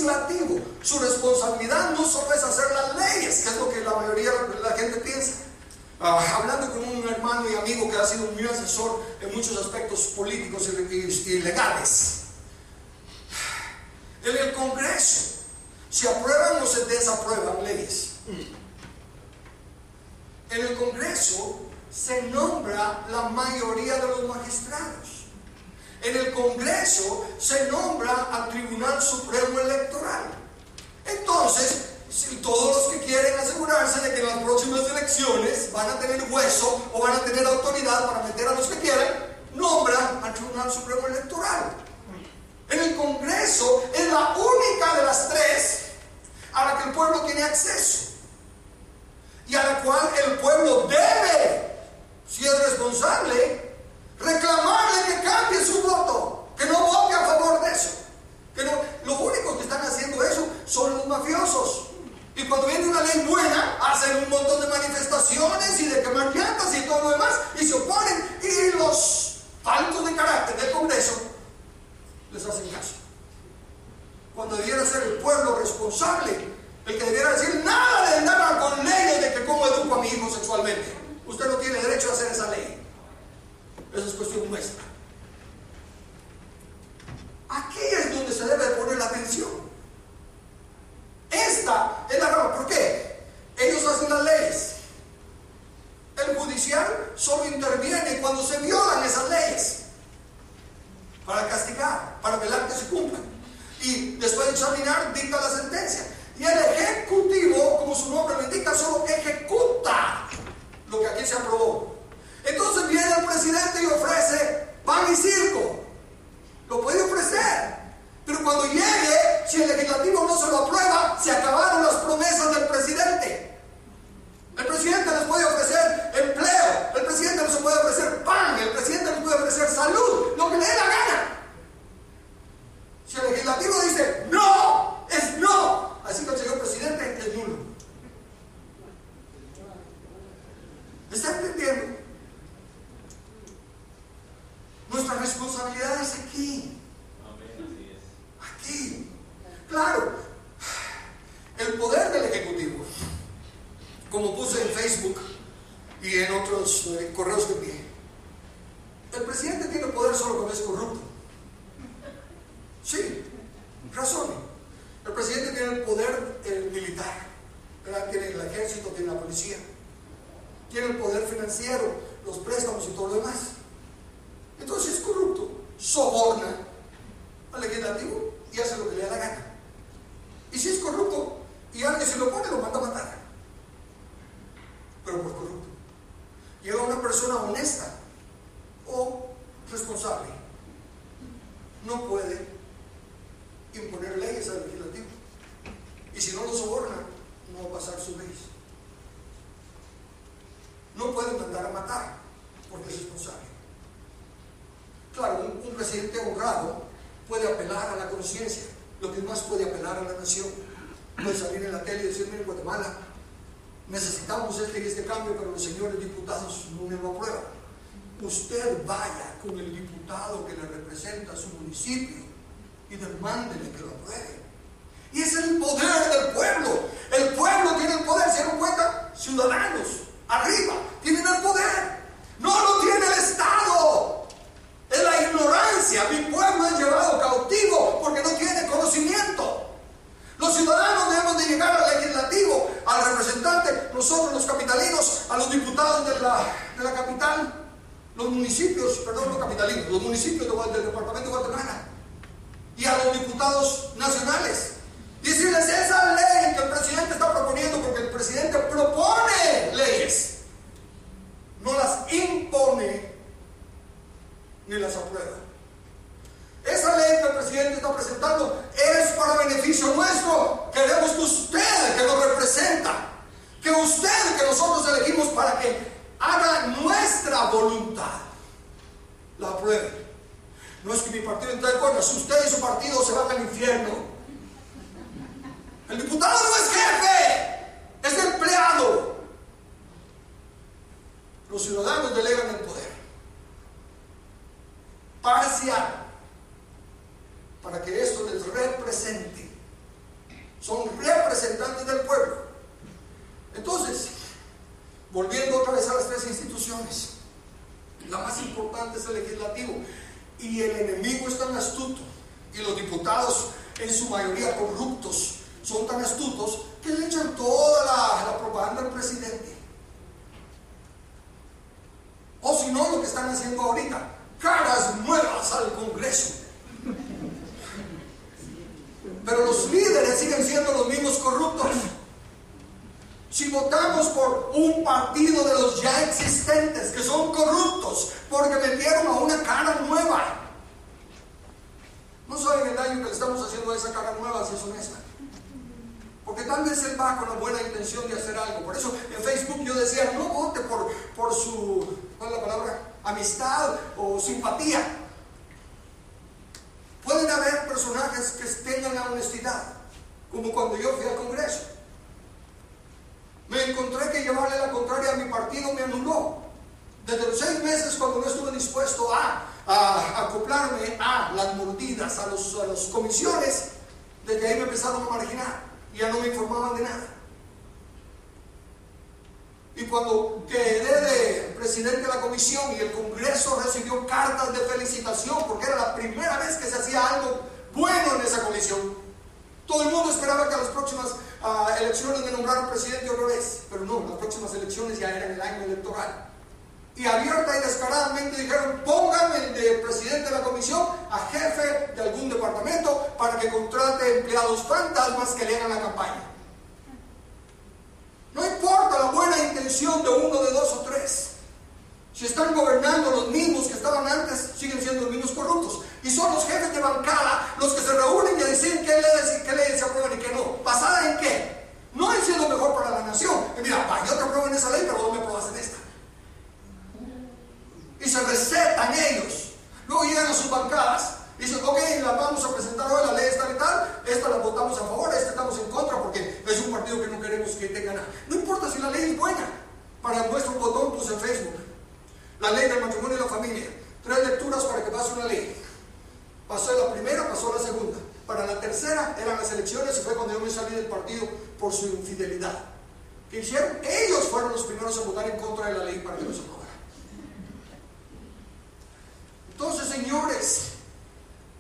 legislativo, su responsabilidad no solo es hacer las leyes, que es lo que la mayoría de la gente piensa. Hablando con un hermano y amigo que ha sido mi asesor en muchos aspectos políticos y legales, en el Congreso se aprueban o se desaprueban leyes. En el Congreso se nombra la mayoría de los magistrados. En el Congreso se nombra al Tribunal Supremo Electoral. Entonces, si todos los que quieren asegurarse de que en las próximas elecciones van a tener hueso o van a tener autoridad para meter a los que quieran, nombran al Tribunal Supremo Electoral. En el Congreso es la única de las tres a la que el pueblo tiene acceso y a la cual el pueblo debe, si es responsable, reclamarle que cambie su voto, que no vote a favor de eso. Que no, lo único que están haciendo eso son los mafiosos. Y cuando viene una ley buena, hacen un montón de manifestaciones y de quemar llantas y todo lo demás, y se oponen, y los faltos de carácter del Congreso les hacen caso. Cuando debiera ser el pueblo responsable, el que debiera decir nada de andar con leyes de que cómo educo a mi hijo sexualmente. Usted no tiene derecho a hacer esa ley. Esa es cuestión nuestra. Aquí es donde se debe poner la atención. Esta es la rama. ¿Por qué? Ellos hacen las leyes. El judicial solo interviene cuando se violan esas leyes, para castigar, para velar que se cumplan. Y después de examinar, dicta la sentencia. Y el ejecutivo, como su nombre lo indica, solo ejecuta lo que aquí se aprobó. Entonces viene el presidente y ofrece pan y circo. Lo puede ofrecer, pero cuando llegue, si el legislativo no se lo aprueba, se acabaron las promesas del presidente. El presidente les puede ofrecer empleo, el presidente les puede ofrecer pan, el presidente les puede ofrecer salud, lo que le dé la gana. Si el legislativo dice no, es no. Así que el señor presidente es nulo. ¿Me está entendiendo? Nuestra responsabilidad es aquí. Aquí. Claro, el poder del Ejecutivo, como puse en Facebook y en otros correos que envié, el presidente tiene poder solo cuando es corrupto. Sí, razón. El presidente tiene el poder militar, ¿verdad? Tiene el ejército, tiene la policía, tiene el poder financiero, los préstamos y todo lo demás. Entonces, si es corrupto, soborna al legislativo y hace lo que le da la gana. Y si es corrupto y alguien se lo pone, lo manda a matar. Pero por corrupto. Llega una persona honesta o responsable, no puede imponer leyes al legislativo. Y si no lo soborna, no va a pasar sus leyes. No puede mandar a matar porque es responsable. Claro, un presidente honrado puede apelar a la conciencia, lo que más puede apelar a la nación. Puede salir en la tele y decir: miren, Guatemala, necesitamos este cambio, pero los señores diputados no me lo aprueban. Usted vaya con el diputado que le representa a su municipio y demándele que lo apruebe. Y es el poder del pueblo. El pueblo tiene el poder. ¿Se dan cuenta? Ciudadanos arriba tienen el poder. No lo tiene el Estado. Es la ignorancia. Mi pueblo es llevado cautivo porque no tiene conocimiento. Los ciudadanos debemos de llegar al legislativo, al representante, nosotros los capitalinos, a los diputados de la capital, los municipios, perdón, no capitalinos, los municipios del departamento de Guatemala, y a los diputados nacionales. Y decirles: esa ley que el presidente está proponiendo, porque el presidente propone leyes, no las impone ni las aprueba. Esa ley que el presidente está presentando es para beneficio nuestro. Queremos que usted, que nos representa, que usted, que nosotros elegimos para que haga nuestra voluntad, la apruebe. No es que mi partido está de acuerdo. Si usted y su partido se van al infierno, el diputado no es jefe, es empleado. Los ciudadanos delegan el poder parcial para que esto les represente enemigo es tan astuto y los diputados en su mayoría corruptos son tan astutos que le echan toda la propaganda al presidente. O si no, lo que están haciendo ahorita, caras nuevas al Congreso. Pero los líderes siguen siendo los mismos corruptos. Si votamos por un partido de los ya existentes que son corruptos porque metieron a una cara nueva, no saben el daño que le estamos haciendo a esa cara nueva si es honesta. Porque tal vez él va con la buena intención de hacer algo. Por eso en Facebook yo decía, no vote por su, ¿cuál es la palabra? Amistad o simpatía. Pueden haber personajes que tengan la honestidad, como cuando yo fui al Congreso. Me encontré que llevarle la contraria a mi partido me anuló. Desde los 6 meses, cuando no estuve dispuesto a acoplarme a las mordidas, a las comisiones, desde ahí me empezaron a marginar. Ya no me informaban de nada. Y cuando quedé de presidente de la comisión y el Congreso recibió cartas de felicitación porque era la primera vez que se hacía algo bueno en esa comisión, todo el mundo esperaba que a las próximas elecciones me nombraran presidente otra vez. Pero no, las próximas elecciones ya eran el año electoral. Y abierta y descaradamente dijeron, pónganme de presidente de la comisión a jefe de algún departamento para que contrate empleados fantasmas que le hagan la campaña. No importa la buena intención de uno, de 2 o 3. Si están gobernando los mismos que estaban antes, siguen siendo los mismos corruptos. Y son los jefes de bancada los que se reúnen y deciden qué leyes se aprueban y qué no. ¿Basada en qué? No en siendo mejor para la nación. Y mira, yo te apruebo en esa ley, pero no me apruebas en esta. Y se recetan ellos. Luego llegan a sus bancadas y dicen, ok, la vamos a presentar hoy, la ley está y tal, esta la votamos a favor, esta estamos en contra porque es un partido que no queremos que tenga nada. No importa si la ley es buena. Para nuestro botón puse en Facebook la ley del matrimonio y la familia. 3 lecturas para que pase una ley. Pasó la primera, pasó la segunda. Para la tercera eran las elecciones y fue cuando yo me salí del partido por su infidelidad. ¿Qué hicieron? Ellos fueron los primeros en votar en contra de la ley para que no se aprobara. Entonces, señores,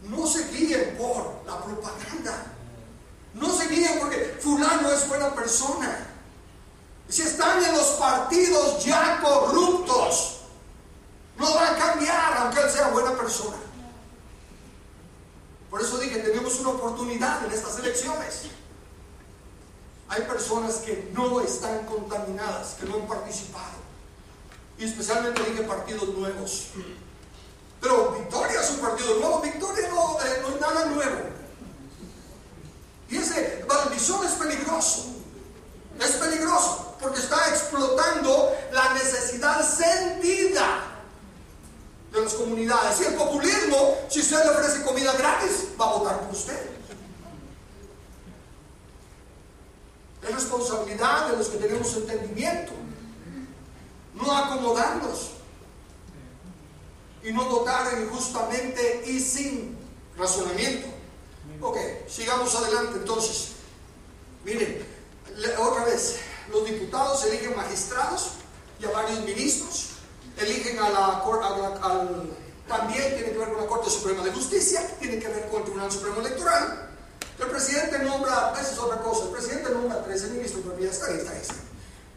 no se guíen por la propaganda. No se guíen porque fulano es buena persona. Si están en los partidos ya corruptos, no va a cambiar aunque él sea buena persona. Por eso dije, tenemos una oportunidad en estas elecciones. Hay personas que no están contaminadas, que no han participado. Y especialmente dije partidos nuevos. Pero Victoria es un partido nuevo. Victoria no es nada nuevo. Y ese Valdizón es peligroso. Es peligroso porque está explotando la necesidad sentida de las comunidades. Y el populismo, si usted le ofrece comida gratis, va a votar por usted. Es responsabilidad de los que tenemos entendimiento no acomodarnos y no votar injustamente y sin razonamiento. Ok, sigamos adelante entonces. Miren, otra vez, los diputados eligen magistrados y a varios ministros, eligen también tiene que ver con la Corte Suprema de Justicia, tiene que ver con el Tribunal Supremo Electoral. El presidente nombra, esa es otra cosa, el presidente nombra a 13 ministros, pero ya está ahí.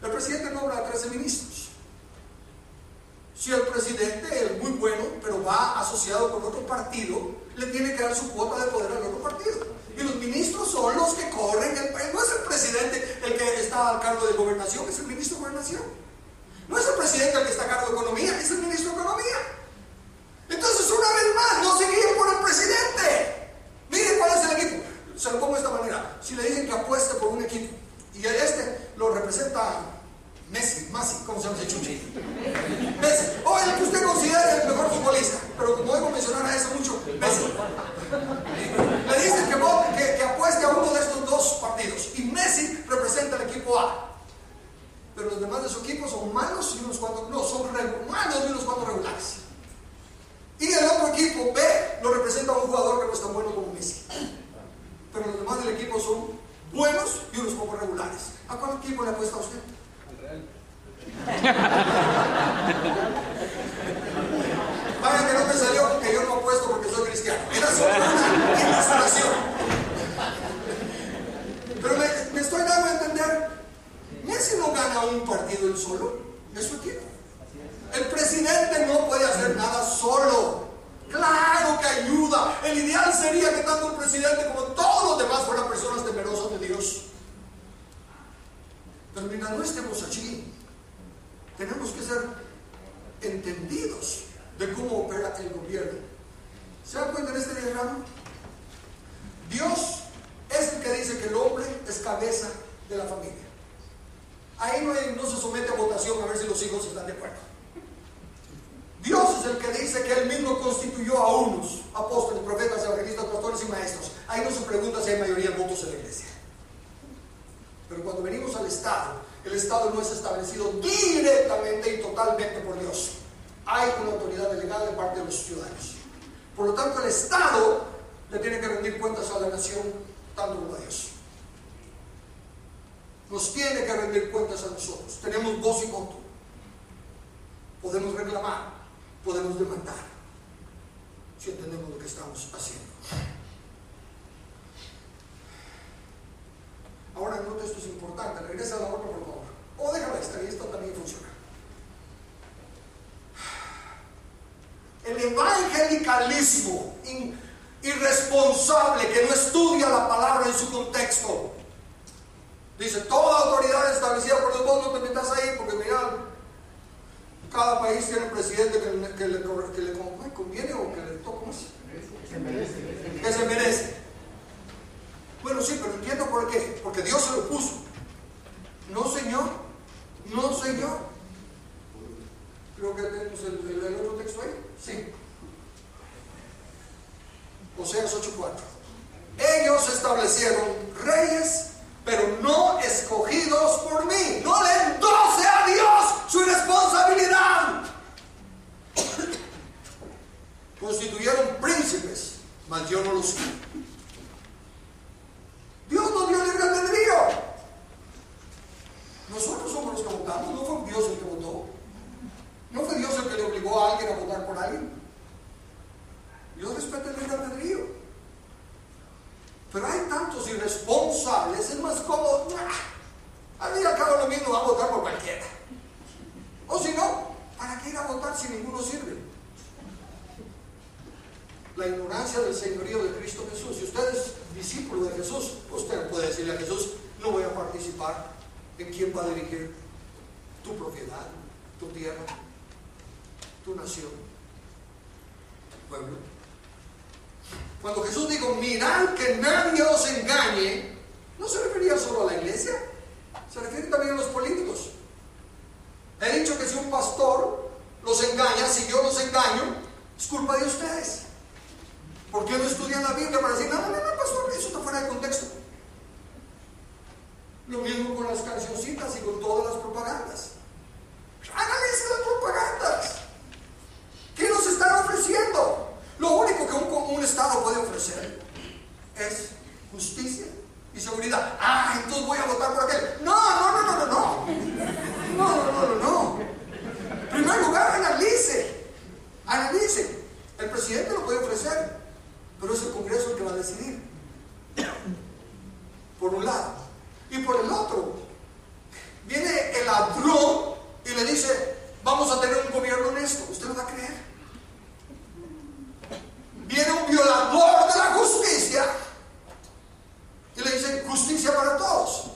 El presidente nombra a 13 ministros. Si el presidente es muy bueno, pero va asociado con otro partido, le tiene que dar su cuota de poder al otro partido. Y los ministros son los que corren el país. No es el presidente el que está a cargo de gobernación, es el ministro de gobernación. No es el presidente el que está a cargo de economía, es el ministro de economía. Entonces, una vez más, no se guíen por el presidente. Miren cuál es el equipo. Se lo pongo de esta manera. Si le dicen que apueste por un equipo y este lo representa Messi, ¿cómo se llama ese chuchi? Messi, o el que usted considere el mejor futbolista, pero como debo mencionar a eso mucho, Messi. Le dicen que apueste a uno de estos 2 partidos y Messi representa el equipo A. Pero los demás de su equipo son malos y unos cuantos, no, son malos y unos cuantos regulares. Y el otro equipo B lo representa a un jugador que no es tan bueno como Messi. Pero los demás del equipo son buenos y unos poco regulares. ¿A cuál equipo le apuesta a usted? Vaya que no me salió porque yo no apuesto porque soy tratando al presidente como todos los demás fueran personas temerosas de Dios. Pero mientras no estemos allí, tenemos que ser entendidos de cómo opera el gobierno. ¿Se dan cuenta en este diagrama? Dios es el que dice que el hombre es cabeza de la familia. Ahí no se somete a votación a ver si los hijos están de acuerdo. Dios es el que dice que Él mismo constituyó a unos apóstoles, profetas, evangelistas, pastores y maestros. Ahí no se pregunta si hay mayoría de votos en la iglesia. Pero cuando venimos al Estado, el Estado no es establecido directamente y totalmente por Dios. Hay una autoridad delegada de parte de los ciudadanos. Por lo tanto, el Estado le tiene que rendir cuentas a la nación, tanto como a Dios. Nos tiene que rendir cuentas a nosotros. Tenemos voz y voto. Podemos reclamar, podemos demandar, si entendemos lo que estamos haciendo. Ahora note, esto es importante. Regresa a la otra, por favor. O déjala esta, y esta también funciona. El evangelicalismo irresponsable que no estudia la palabra en su contexto. Dice, toda autoridad establecida por Dios, vos no te metas ahí porque mira, cada país tiene un presidente que le conviene o que le toca más. Que se merece. Bueno, sí, pero entiendo por qué. Porque Dios se lo puso. No, señor. No, señor. Creo que tenemos el otro texto ahí. Sí. Oseas 8:4. Ellos establecieron reyes, pero no escogidos por mí. No le endose a Dios su irresponsabilidad. Constituyeron príncipes, mas yo no los quiero. Dios nos dio libre albedrío. Nosotros somos los que votamos, no fue Dios el que votó. No fue Dios el que le obligó a alguien a votar por alguien. Dios respeta el libre albedrío. Pero hay tantos irresponsables, es más cómodo. A mí acaba lo mismo, va a votar por cualquiera. O si no, ¿para qué ir a votar si ninguno sirve? La ignorancia del señorío de Cristo Jesús. Si usted es discípulo de Jesús, usted puede decirle a Jesús, no voy a participar en quién va a dirigir tu propiedad, tu tierra, tu nación, tu pueblo. Cuando Jesús dijo, mirad que nadie os engañe, no se refería solo a la iglesia, se refiere también a los políticos. He dicho que si un pastor los engaña, si yo los engaño, es culpa de ustedes. ¿Por qué no estudian la Biblia para decir, no, pastor, eso está fuera de contexto? Lo mismo con las cancioncitas y con todas las propagandas. Analice las propagandas. ¿Qué nos están ofreciendo? Lo único que un Estado puede ofrecer es justicia y seguridad. Entonces voy a votar por aquel. No. En primer lugar, analice. El presidente lo puede ofrecer, pero es el Congreso el que va a decidir. Por un lado. Y por el otro, viene el ladrón y le dice, vamos a tener un gobierno honesto. ¿Usted lo va a creer? Viene un violador de la justicia y le dice, justicia para todos.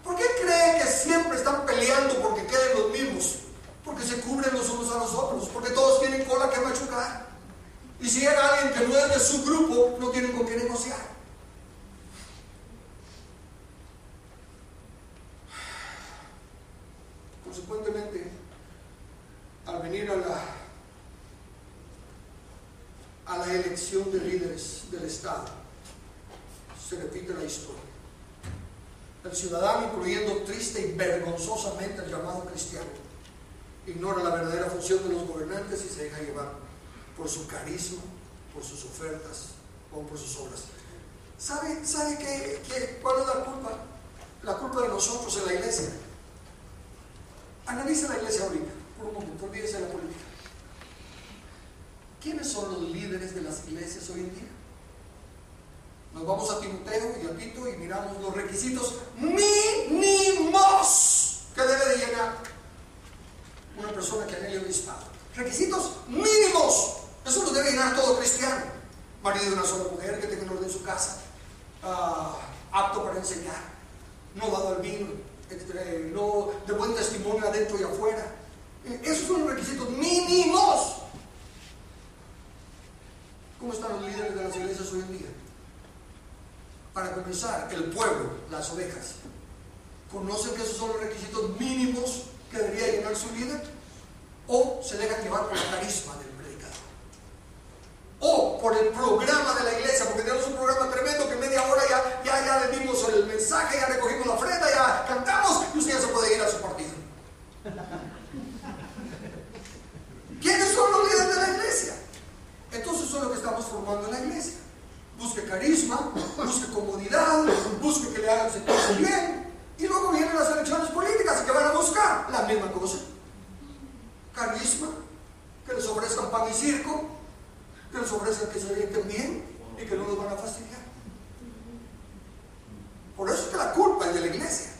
¿Por qué cree que siempre están peleando porque queden los mismos? Porque se cubren los unos a los otros, porque todos tienen cola que machucar. Y si llega alguien que no es de su grupo, no tienen con qué negociar. Consecuentemente, al venir a la elección de líderes del Estado, se repite la historia. El ciudadano, incluyendo triste y vergonzosamente el llamado cristiano, ignora la verdadera función de los gobernantes y se deja llevar por su carisma, por sus ofertas o por sus obras. ¿Sabe cuál es la culpa? La culpa de nosotros en la iglesia. Analice la iglesia ahorita, por un momento, olvídese de la política. ¿Quiénes son los líderes de las iglesias hoy en día? Nos vamos a Timoteo y a Tito y miramos los requisitos mínimos que debe de llenar una persona que anhele el obispado. Requisitos mínimos. Eso lo debe llenar todo cristiano. marido de una sola mujer, que tenga en orden su casa, apto para enseñar, no dado al vino, no de buen testimonio adentro y afuera. Esos son los requisitos mínimos. ¿Cómo están los líderes de las iglesias hoy en día? Para comenzar, el pueblo, las ovejas, ¿conocen que esos son los requisitos mínimos que debería llenar su líder? ¿O se dejan llevar por el carisma del predicador? ¿O por el programa de la iglesia? Porque tenemos un programa tremendo que media hora ya le dimos el mensaje, ya recogimos la ofrenda, ya cantamos y usted ya se puede ir a su partido. ¿Quiénes son los líderes de la iglesia? Entonces son los que estamos formando en la iglesia. Busque carisma, busque comodidad, busque que le hagan sentirse bien. Y luego vienen las elecciones políticas que van a buscar la misma cosa. Carisma, que les ofrezcan pan y circo, que les ofrezcan que se orienten bien y que no los van a fastidiar. Por eso es que la culpa es de la iglesia.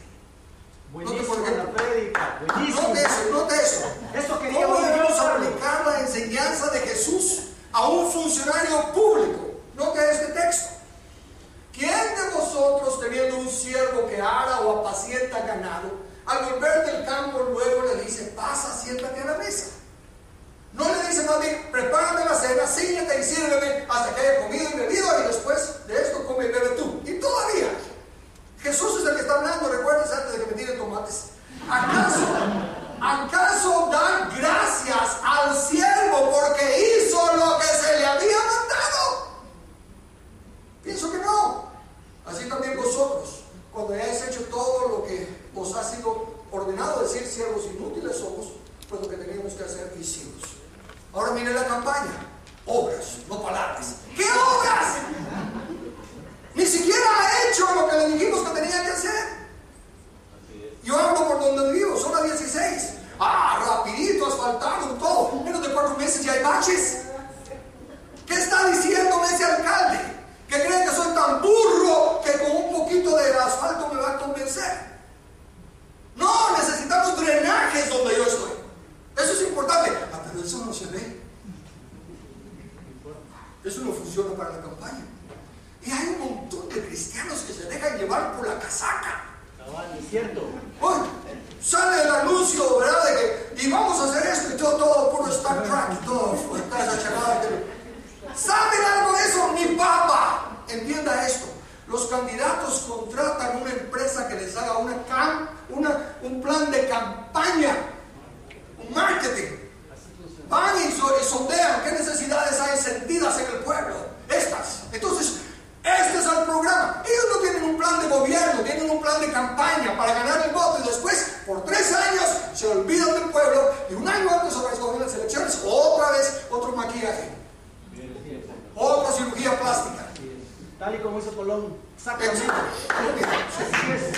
Buenísimo la prédica, buenísimo. Note eso. ¿Cómo debemos aplicar la enseñanza de Jesús a un funcionario público? Note este texto. ¿Quién de vosotros, teniendo un siervo que ara o apacienta ganado, al volver del campo luego le dice, pasa, siéntate a la mesa? No le dice más bien, prepárame la cena, síñate y sírveme hasta que haya comido y bebido, y después de esto come y bebe tú. Y todavía, Jesús es el que está hablando, recuerdas antes de que me tiren tomates. ¿Acaso dan gracias al siervo porque hizo lo que se le había mandado? Pienso que no. Así también vosotros, cuando hayáis hecho todo lo que os ha sido ordenado, decir siervos inútiles somos, pues lo que teníamos que hacer hicimos. Ahora mire la campaña. Obras, no palabras. ¿Qué obras? Ni siquiera ha hecho lo que le dijimos que tenía que hacer. Yo ando por donde vivo, zona 16. Rapidito, asfaltaron todo. En menos de 4 meses ya hay baches. ¿Qué está diciéndome ese alcalde? ¿Que cree que soy tan burro que con un poquito de asfalto me va a convencer? No, necesitamos drenajes donde yo estoy. Eso es importante. Pero eso no se ve. Eso no funciona para la campaña. Y hay un montón de cristianos que se dejan llevar por la casaca. Es cierto. Bueno, sale el anuncio, ¿verdad? De que, y vamos a hacer esto y todo puro Star Trek y todo, esa charada. ¿Saben algo de eso? Ni papa. Entienda esto. Los candidatos contratan una empresa que les haga un plan de campaña, un marketing. Van y sondean qué necesidades hay sentidas en el pueblo. Estas. Entonces, este es el programa. Ellos no tienen un plan de gobierno, tienen un plan de campaña para ganar el voto y después, por 3 años, se olvidan del pueblo y un año antes de escoger las elecciones, otra vez, otro maquillaje. Otra cirugía plástica. Tal y como hizo Colón. Exactamente.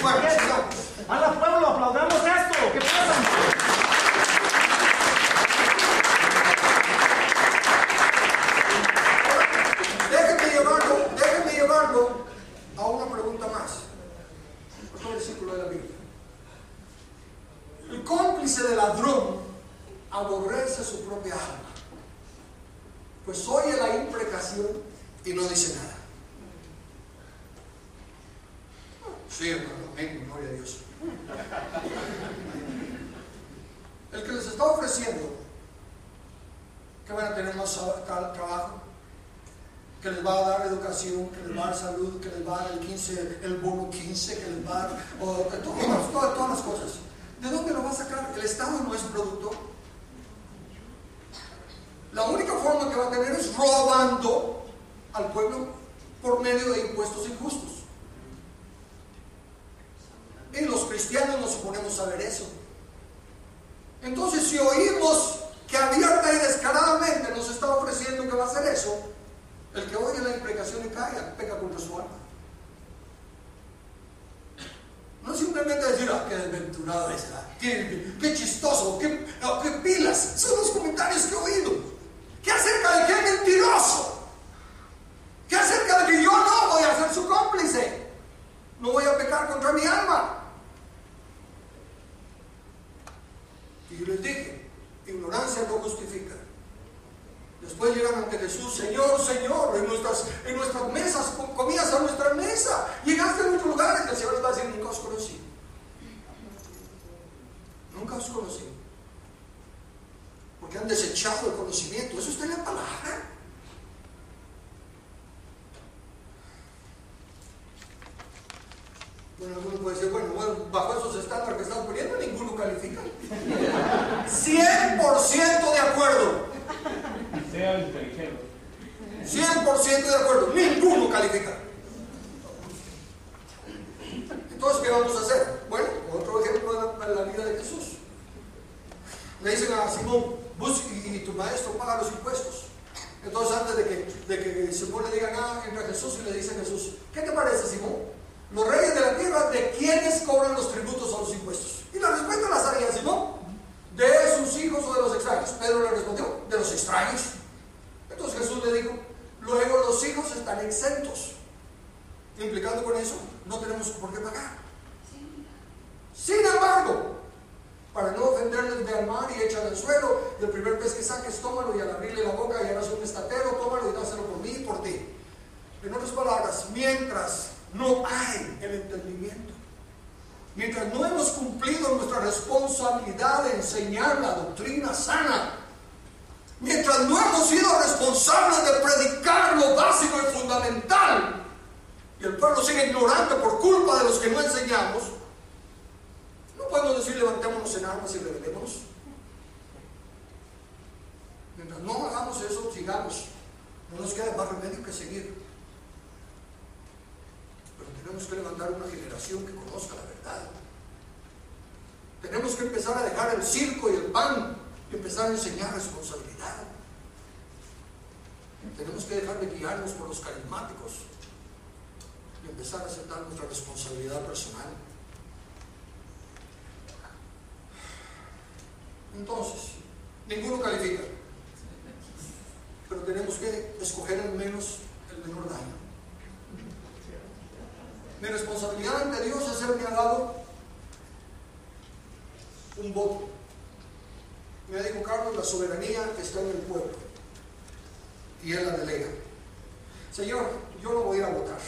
Bueno, sigamos. ¡Hala, pueblo! ¡Aplaudamos esto! ¿Qué pasa? Déjenme llevarlo a una pregunta más. Otro versículo de la Biblia. El cómplice del ladrón aborrece su propia alma, pues oye la imprecación y no dice nada. Sí, hermano, amén, gloria a Dios. El que les está ofreciendo que van a tener más trabajo, que les va a dar educación, que les va a dar salud, que les va a dar el bono 15, que les va a dar todas las cosas. ¿De dónde lo va a sacar? El Estado no es productor. La única forma que va a tener es robando al pueblo por medio de impuestos injustos. Y los cristianos nos suponemos saber eso. Entonces, si oímos que abierta y descaradamente nos está ofreciendo que va a hacer eso, el que oye la imprecación y cae, peca contra su alma. No simplemente decir, qué desventurado es, qué chistoso, qué pilas. Son los comentarios que he oído. ¿Qué acerca de qué mentiroso? ¿Qué acerca de que yo no voy a ser su cómplice? No voy a pecar contra mi alma. Y yo les dije, ignorancia no justifica. Después llegan ante Jesús, Señor, Señor, en nuestras Bueno, alguno puede decir, bueno, bajo esos estándares que están poniendo, ninguno califica. 100% de acuerdo. Sea inteligente. 100% de acuerdo, ninguno califica. Entonces, ¿qué vamos a hacer? Bueno, otro ejemplo de la vida de Jesús. Le dicen a Simón, y tu maestro paga los impuestos. Entonces, antes de que Simón le diga nada, entra Jesús y le dice a Jesús, ¿qué te parece, Simón? Los reyes de la tierra, ¿de quiénes cobran los tributos o los impuestos? Y la respuesta la sabía Simón, ¿de sus hijos o de los extraños? Pedro le respondió, de los extraños. Entonces Jesús le dijo, luego los hijos están exentos, implicando con eso, no tenemos por qué pagar. Sin embargo, para no ofenderles, ve al mar y échale al suelo, y el primer pez que saques, tómalo, y al abrirle la boca y harás un estatero, tómalo y dáselo por mí y por ti. En otras palabras, mientras no hay el entendimiento, mientras no hemos cumplido nuestra responsabilidad de enseñar la doctrina sana, mientras no hemos sido responsables de predicar lo básico y fundamental, y el pueblo sigue ignorante por culpa de los que no enseñamos, no podemos decir levantémonos en armas y rebelémonos. Mientras no hagamos eso, sigamos. No nos queda más remedio que seguir. Pero tenemos que levantar una generación que conozca la verdad. Tenemos que empezar a dejar el circo y el pan y empezar a enseñar responsabilidad. Tenemos que dejar de guiarnos por los carismáticos y empezar a aceptar nuestra responsabilidad personal. Entonces, ninguno califica, pero tenemos que escoger el menor daño. Mi responsabilidad ante Dios es ser, me ha dado un voto. Me dijo Carlos, la soberanía está en el pueblo y él la delega. Señor, yo no voy a ir a votar.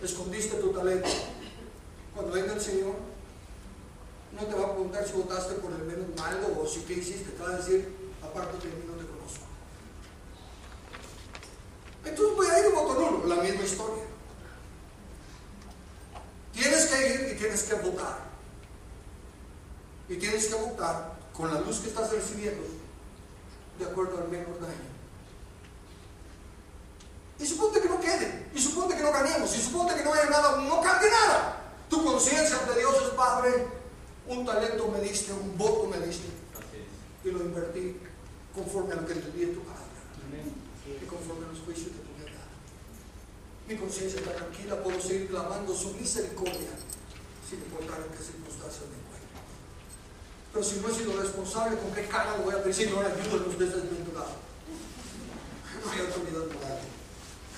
Escondiste tu talento. Cuando venga el Señor, no te va a preguntar si votaste por el menos malo o si qué hiciste, te va a decir, aparte de mí no te conozco. Entonces voy a ir y voto nulo, la misma historia. Tienes que ir y tienes que votar. Y tienes que votar con la luz que estás recibiendo de acuerdo al menor daño. Y suponte que no quede, y suponte que no ganemos, y suponte que no haya nada, no cambie nada. Tu conciencia ante Dios es, Padre, un talento me diste, un voto me diste, y lo invertí conforme a lo que entendí en tu palabra, y conforme a los juicios de tu verdad. Mi conciencia está tranquila, puedo seguir clamando su misericordia sin importar en qué circunstancias me encuentro. Pero si no he sido responsable, ¿con qué cara lo voy a pedir? Señor, ayúdanos desde tu lado. No hay autoridad moral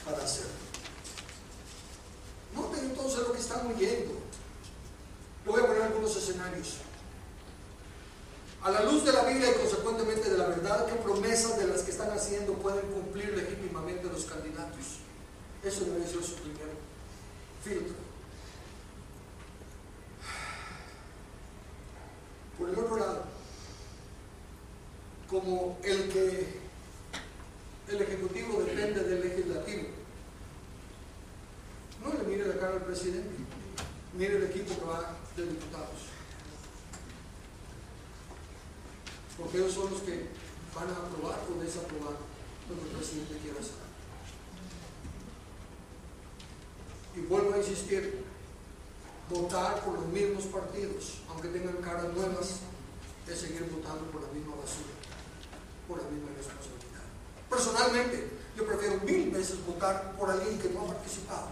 para hacerlo. Noten entonces lo que están oyendo. Le voy a poner algunos escenarios. A la luz de la Biblia y consecuentemente de la verdad, ¿qué promesas de las que están haciendo pueden cumplir legítimamente los candidatos? Eso debe ser su primer filtro. Por el otro lado, como el Ejecutivo depende del Legislativo, no le mire la cara al presidente, mire el equipo que va de diputados, porque ellos son los que van a aprobar o desaprobar lo que el presidente quiera hacer. Y vuelvo a insistir, votar por los mismos partidos, aunque tengan caras nuevas, es seguir votando por la misma basura, por la misma responsabilidad. Personalmente, yo prefiero 1000 veces votar por alguien que no ha participado.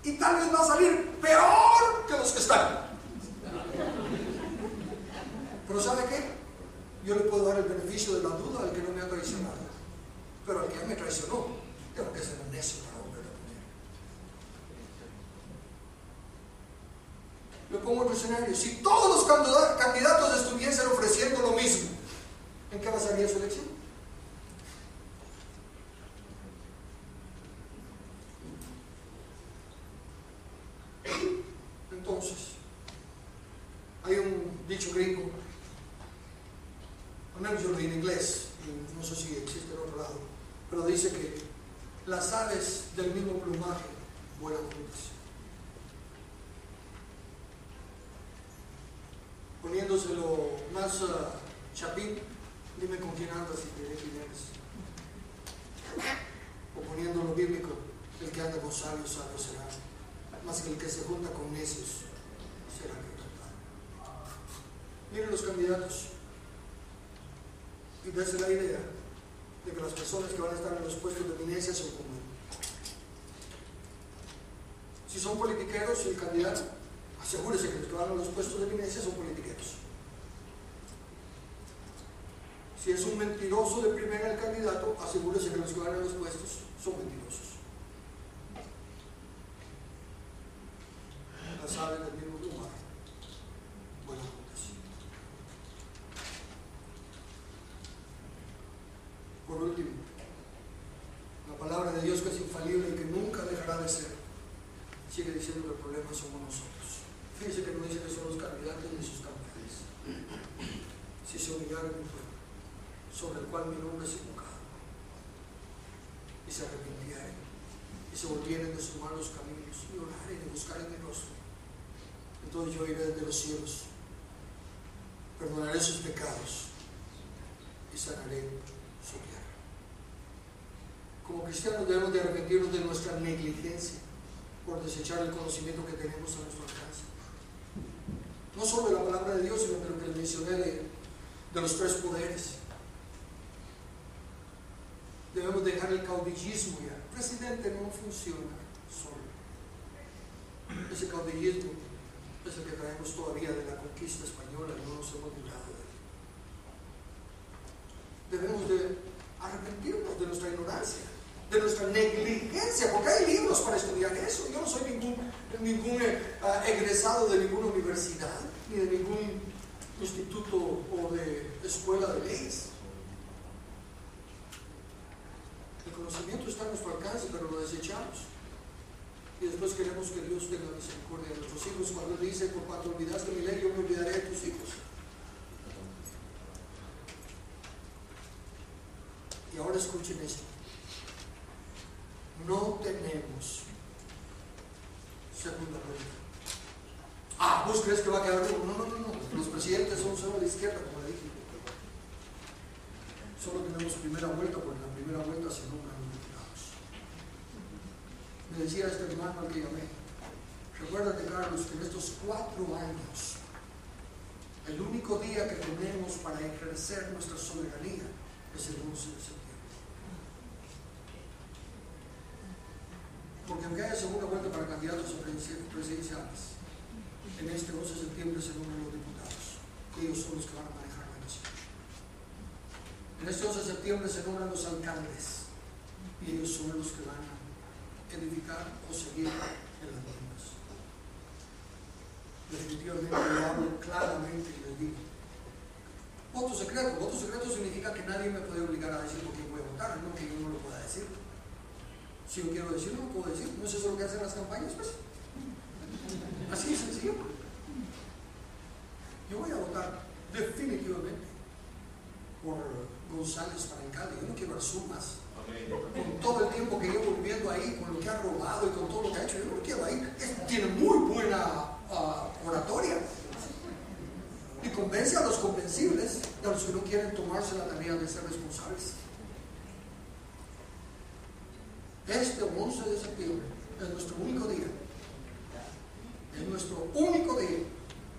Y tal vez va a salir peor que los que están. Pero ¿sabe qué? Yo le puedo dar el beneficio de la duda al que no me ha traicionado. Pero al que ya me traicionó, tengo que ser un necio para volver a poner. Le pongo otro escenario. Si todos los candidatos estuviesen ofreciendo lo mismo, ¿en qué basaría su elección? Entonces, hay un dicho gringo, al menos yo lo leí en inglés, y no sé si existe en otro lado, pero dice que las aves del mismo plumaje vuelan juntas. poniéndoselo más chapín, dime con quién andas y te diré quién eres. O poniéndolo bíblico, el que anda con sabios, sabio será, más que el que se junta con necios será quebrantado. Miren los candidatos y desde la idea de que las personas que van a estar en los puestos de eminencia son como él. Si son politiqueros, el candidato, asegúrese que los que van a los puestos de eminencia son politiqueros. Si es un mentiroso de primera el candidato, asegúrese que los que van a los puestos son mentirosos. Las aves del mismo lugar, buenas notas. Por último, la palabra de Dios, que es infalible y que nunca dejará de ser, sigue diciendo que el problema somos nosotros. Fíjense que no dice que son los candidatos ni sus campañas. Si se humillara mi pueblo, sobre el cual mi nombre es invocado, y se arrepintieren, y se volvieren de sus malos caminos, y oraren y buscaren mi rostro, entonces yo iré desde los cielos, perdonaré sus pecados, y sanaré su tierra. Como cristianos debemos de arrepentirnos de nuestra negligencia por desechar el conocimiento que tenemos a nuestro alcance. No solo de la palabra de Dios, sino de lo que les mencioné de los tres poderes. Debemos dejar el caudillismo ya. El presidente no funciona solo. Ese caudillismo es el que traemos todavía de la conquista española y no nos hemos librado de él. Debemos de arrepentirnos de nuestra ignorancia, de nuestra negligencia, porque hay libros para estudiar eso. Yo no soy ningún egresado de ninguna universidad, ni de ningún instituto o de escuela de leyes. El conocimiento está a nuestro alcance, pero lo desechamos. Y después queremos que Dios tenga misericordia de nuestros hijos. Cuando Él dice, por cuanto olvidaste mi ley, yo me olvidaré de tus hijos. Y ahora escuchen esto. No tenemos segunda vuelta. ¿Vos crees que va a quedar bien? No. Los presidentes son solo de izquierda, como le dije. Solo tenemos primera vuelta, porque en la primera vuelta se nombran los diputados. Me decía este hermano al que llamé, recuérdate, Carlos, que en estos 4 años, el único día que tenemos para ejercer nuestra soberanía es el 11 de septiembre. Porque aunque haya segunda vuelta para candidatos presidenciales, en este 11 de septiembre se nombran los diputados. Ellos son los que van a manejar la nación. En este 11 de septiembre se nombran los alcaldes y ellos son los que van a edificar o seguir en las normas. Definitivamente lo hablo claramente y les digo. Voto secreto. Voto secreto significa que nadie me puede obligar a decir por quién voy a votar, no que yo no lo pueda decir. Si yo quiero decir, no lo puedo decir. ¿No es eso lo que hacen las campañas? Pues así de sencillo. Yo voy a votar definitivamente por González para alcalde. Yo no quiero ver sumas. Con todo el tiempo que llevo viviendo ahí, con lo que ha robado y con todo lo que ha hecho, yo no lo quiero ahí. Tiene muy buena oratoria y convence a los convencibles y a los que no quieren tomarse la tarea de ser responsables. Este 11 de septiembre es nuestro único día. Es nuestro único día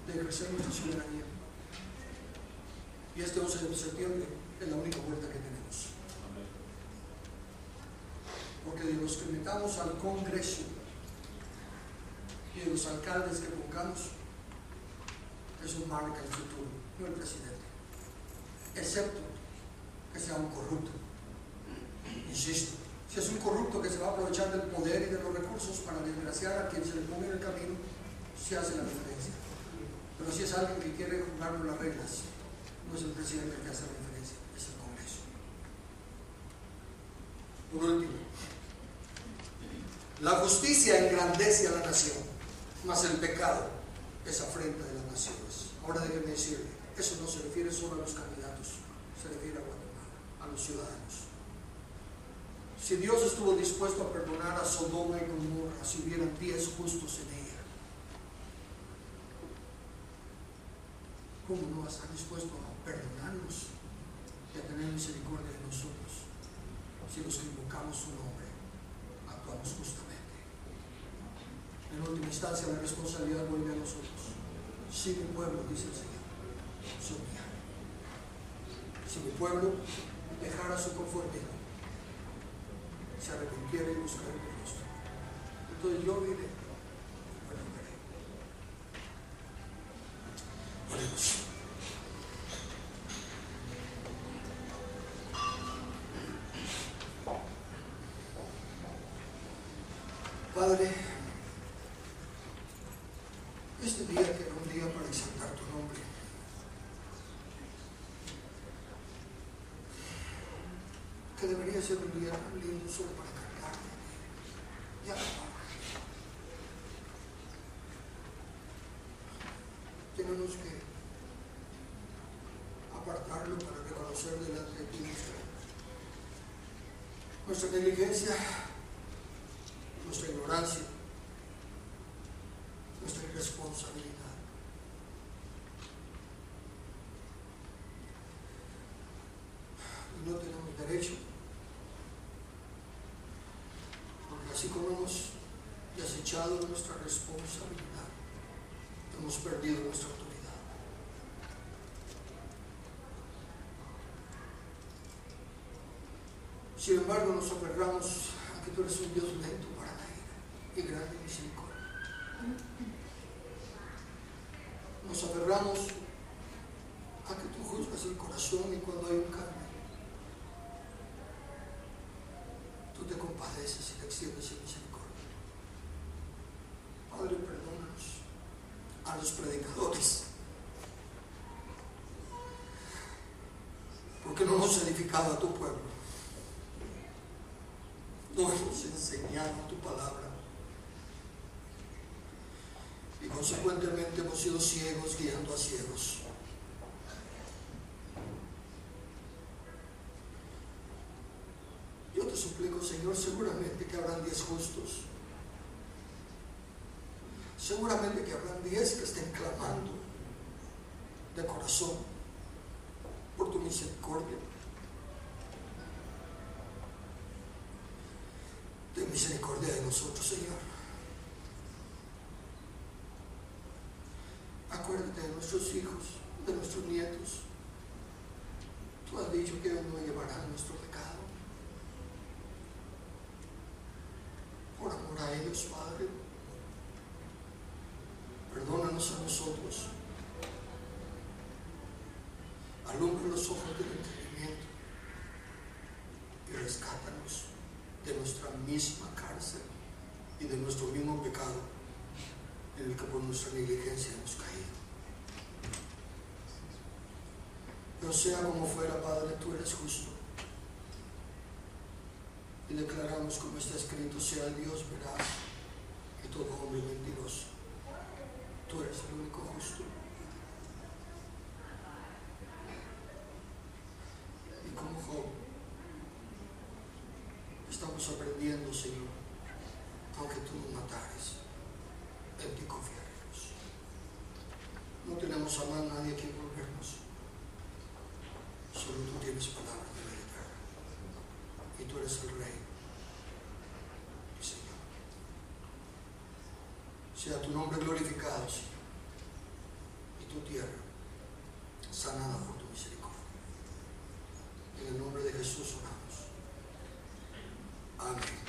de ejercer nuestra soberanía. Y este 11 de septiembre es la única vuelta que tenemos. Porque de los que metamos al Congreso y de los alcaldes que pongamos, eso marca el futuro, no el presidente. Excepto que sea un corrupto. Insisto, si es un corrupto que se va a aprovechar del poder y de los recursos para desgraciar a quien se le ponga en el camino, se hace la diferencia. Pero si es alguien que quiere jugar por las reglas, no es el presidente el que hace la diferencia, es el Congreso. Por último, la justicia engrandece a la nación, mas el pecado es afrenta de las naciones. Ahora déjenme decirle, eso no se refiere solo a los candidatos, se refiere a Guatemala, a los ciudadanos. Si Dios estuvo dispuesto a perdonar a Sodoma y Gomorra si hubieran 10 justos en ella, ¿cómo no va a estar dispuesto a perdonarnos y a tener misericordia de nosotros si los que invocamos su nombre actuamos justamente? En última instancia, la responsabilidad vuelve a nosotros. Si mi pueblo, dice el Señor, se humillara, si mi pueblo dejara su conformismo, se arrepintiera y buscara mi rostro, entonces yo diré, perdonaré. Oremos. Padre, este día que era un día para exaltar tu nombre, que debería ser un día tan lindo solo para cantarte y alabar. Tenemos que apartarlo para reconocer delante de ti nuestra negligencia, nuestra ignorancia, nuestra irresponsabilidad. Y no tenemos derecho, porque así como hemos desechado nuestra responsabilidad, hemos perdido nuestra autoridad. Sin embargo, nos aferramos a que tú eres un Dios lento para la ira y grande misericordia. Nos aferramos a que tú juzgas el corazón y cuando hay un cambio, tú te compadeces y te extiendes en misericordia. Padre, perdónanos a los predicadores, porque no hemos edificado a tu pueblo, no hemos enseñado tu palabra y consecuentemente hemos sido ciegos guiando a ciegos. Yo te suplico, Señor, seguramente que habrán 10 justos, seguramente que habrán 10 que estén clamando de corazón por tu misericordia. Ten misericordia de nosotros, Señor. Acuérdate de nuestros hijos, de nuestros nietos. Tú has dicho que ellos no llevarán nuestro pecado. Por amor a ellos, Padre, perdónanos a nosotros. Alumbra los ojos del entendimiento y rescátanos de nuestra misma cárcel y de nuestro mismo pecado en el que por nuestra negligencia hemos caído. Pero sea como fuera, Padre, tú eres justo. Y declaramos, como está escrito, sea el Dios veraz y todo hombre mentiroso. Tú eres el único justo. Y como Job, estamos aprendiendo, Señor, aunque tú nos matares, en ti confiaremos. No tenemos a más nadie a quien volvernos. Solo tú tienes palabra de la eterna. Y tú eres el Rey y Señor. Sea tu nombre glorificado, Señor, y tu tierra sanada por tu misericordia. En el nombre de Jesús oramos. Amén.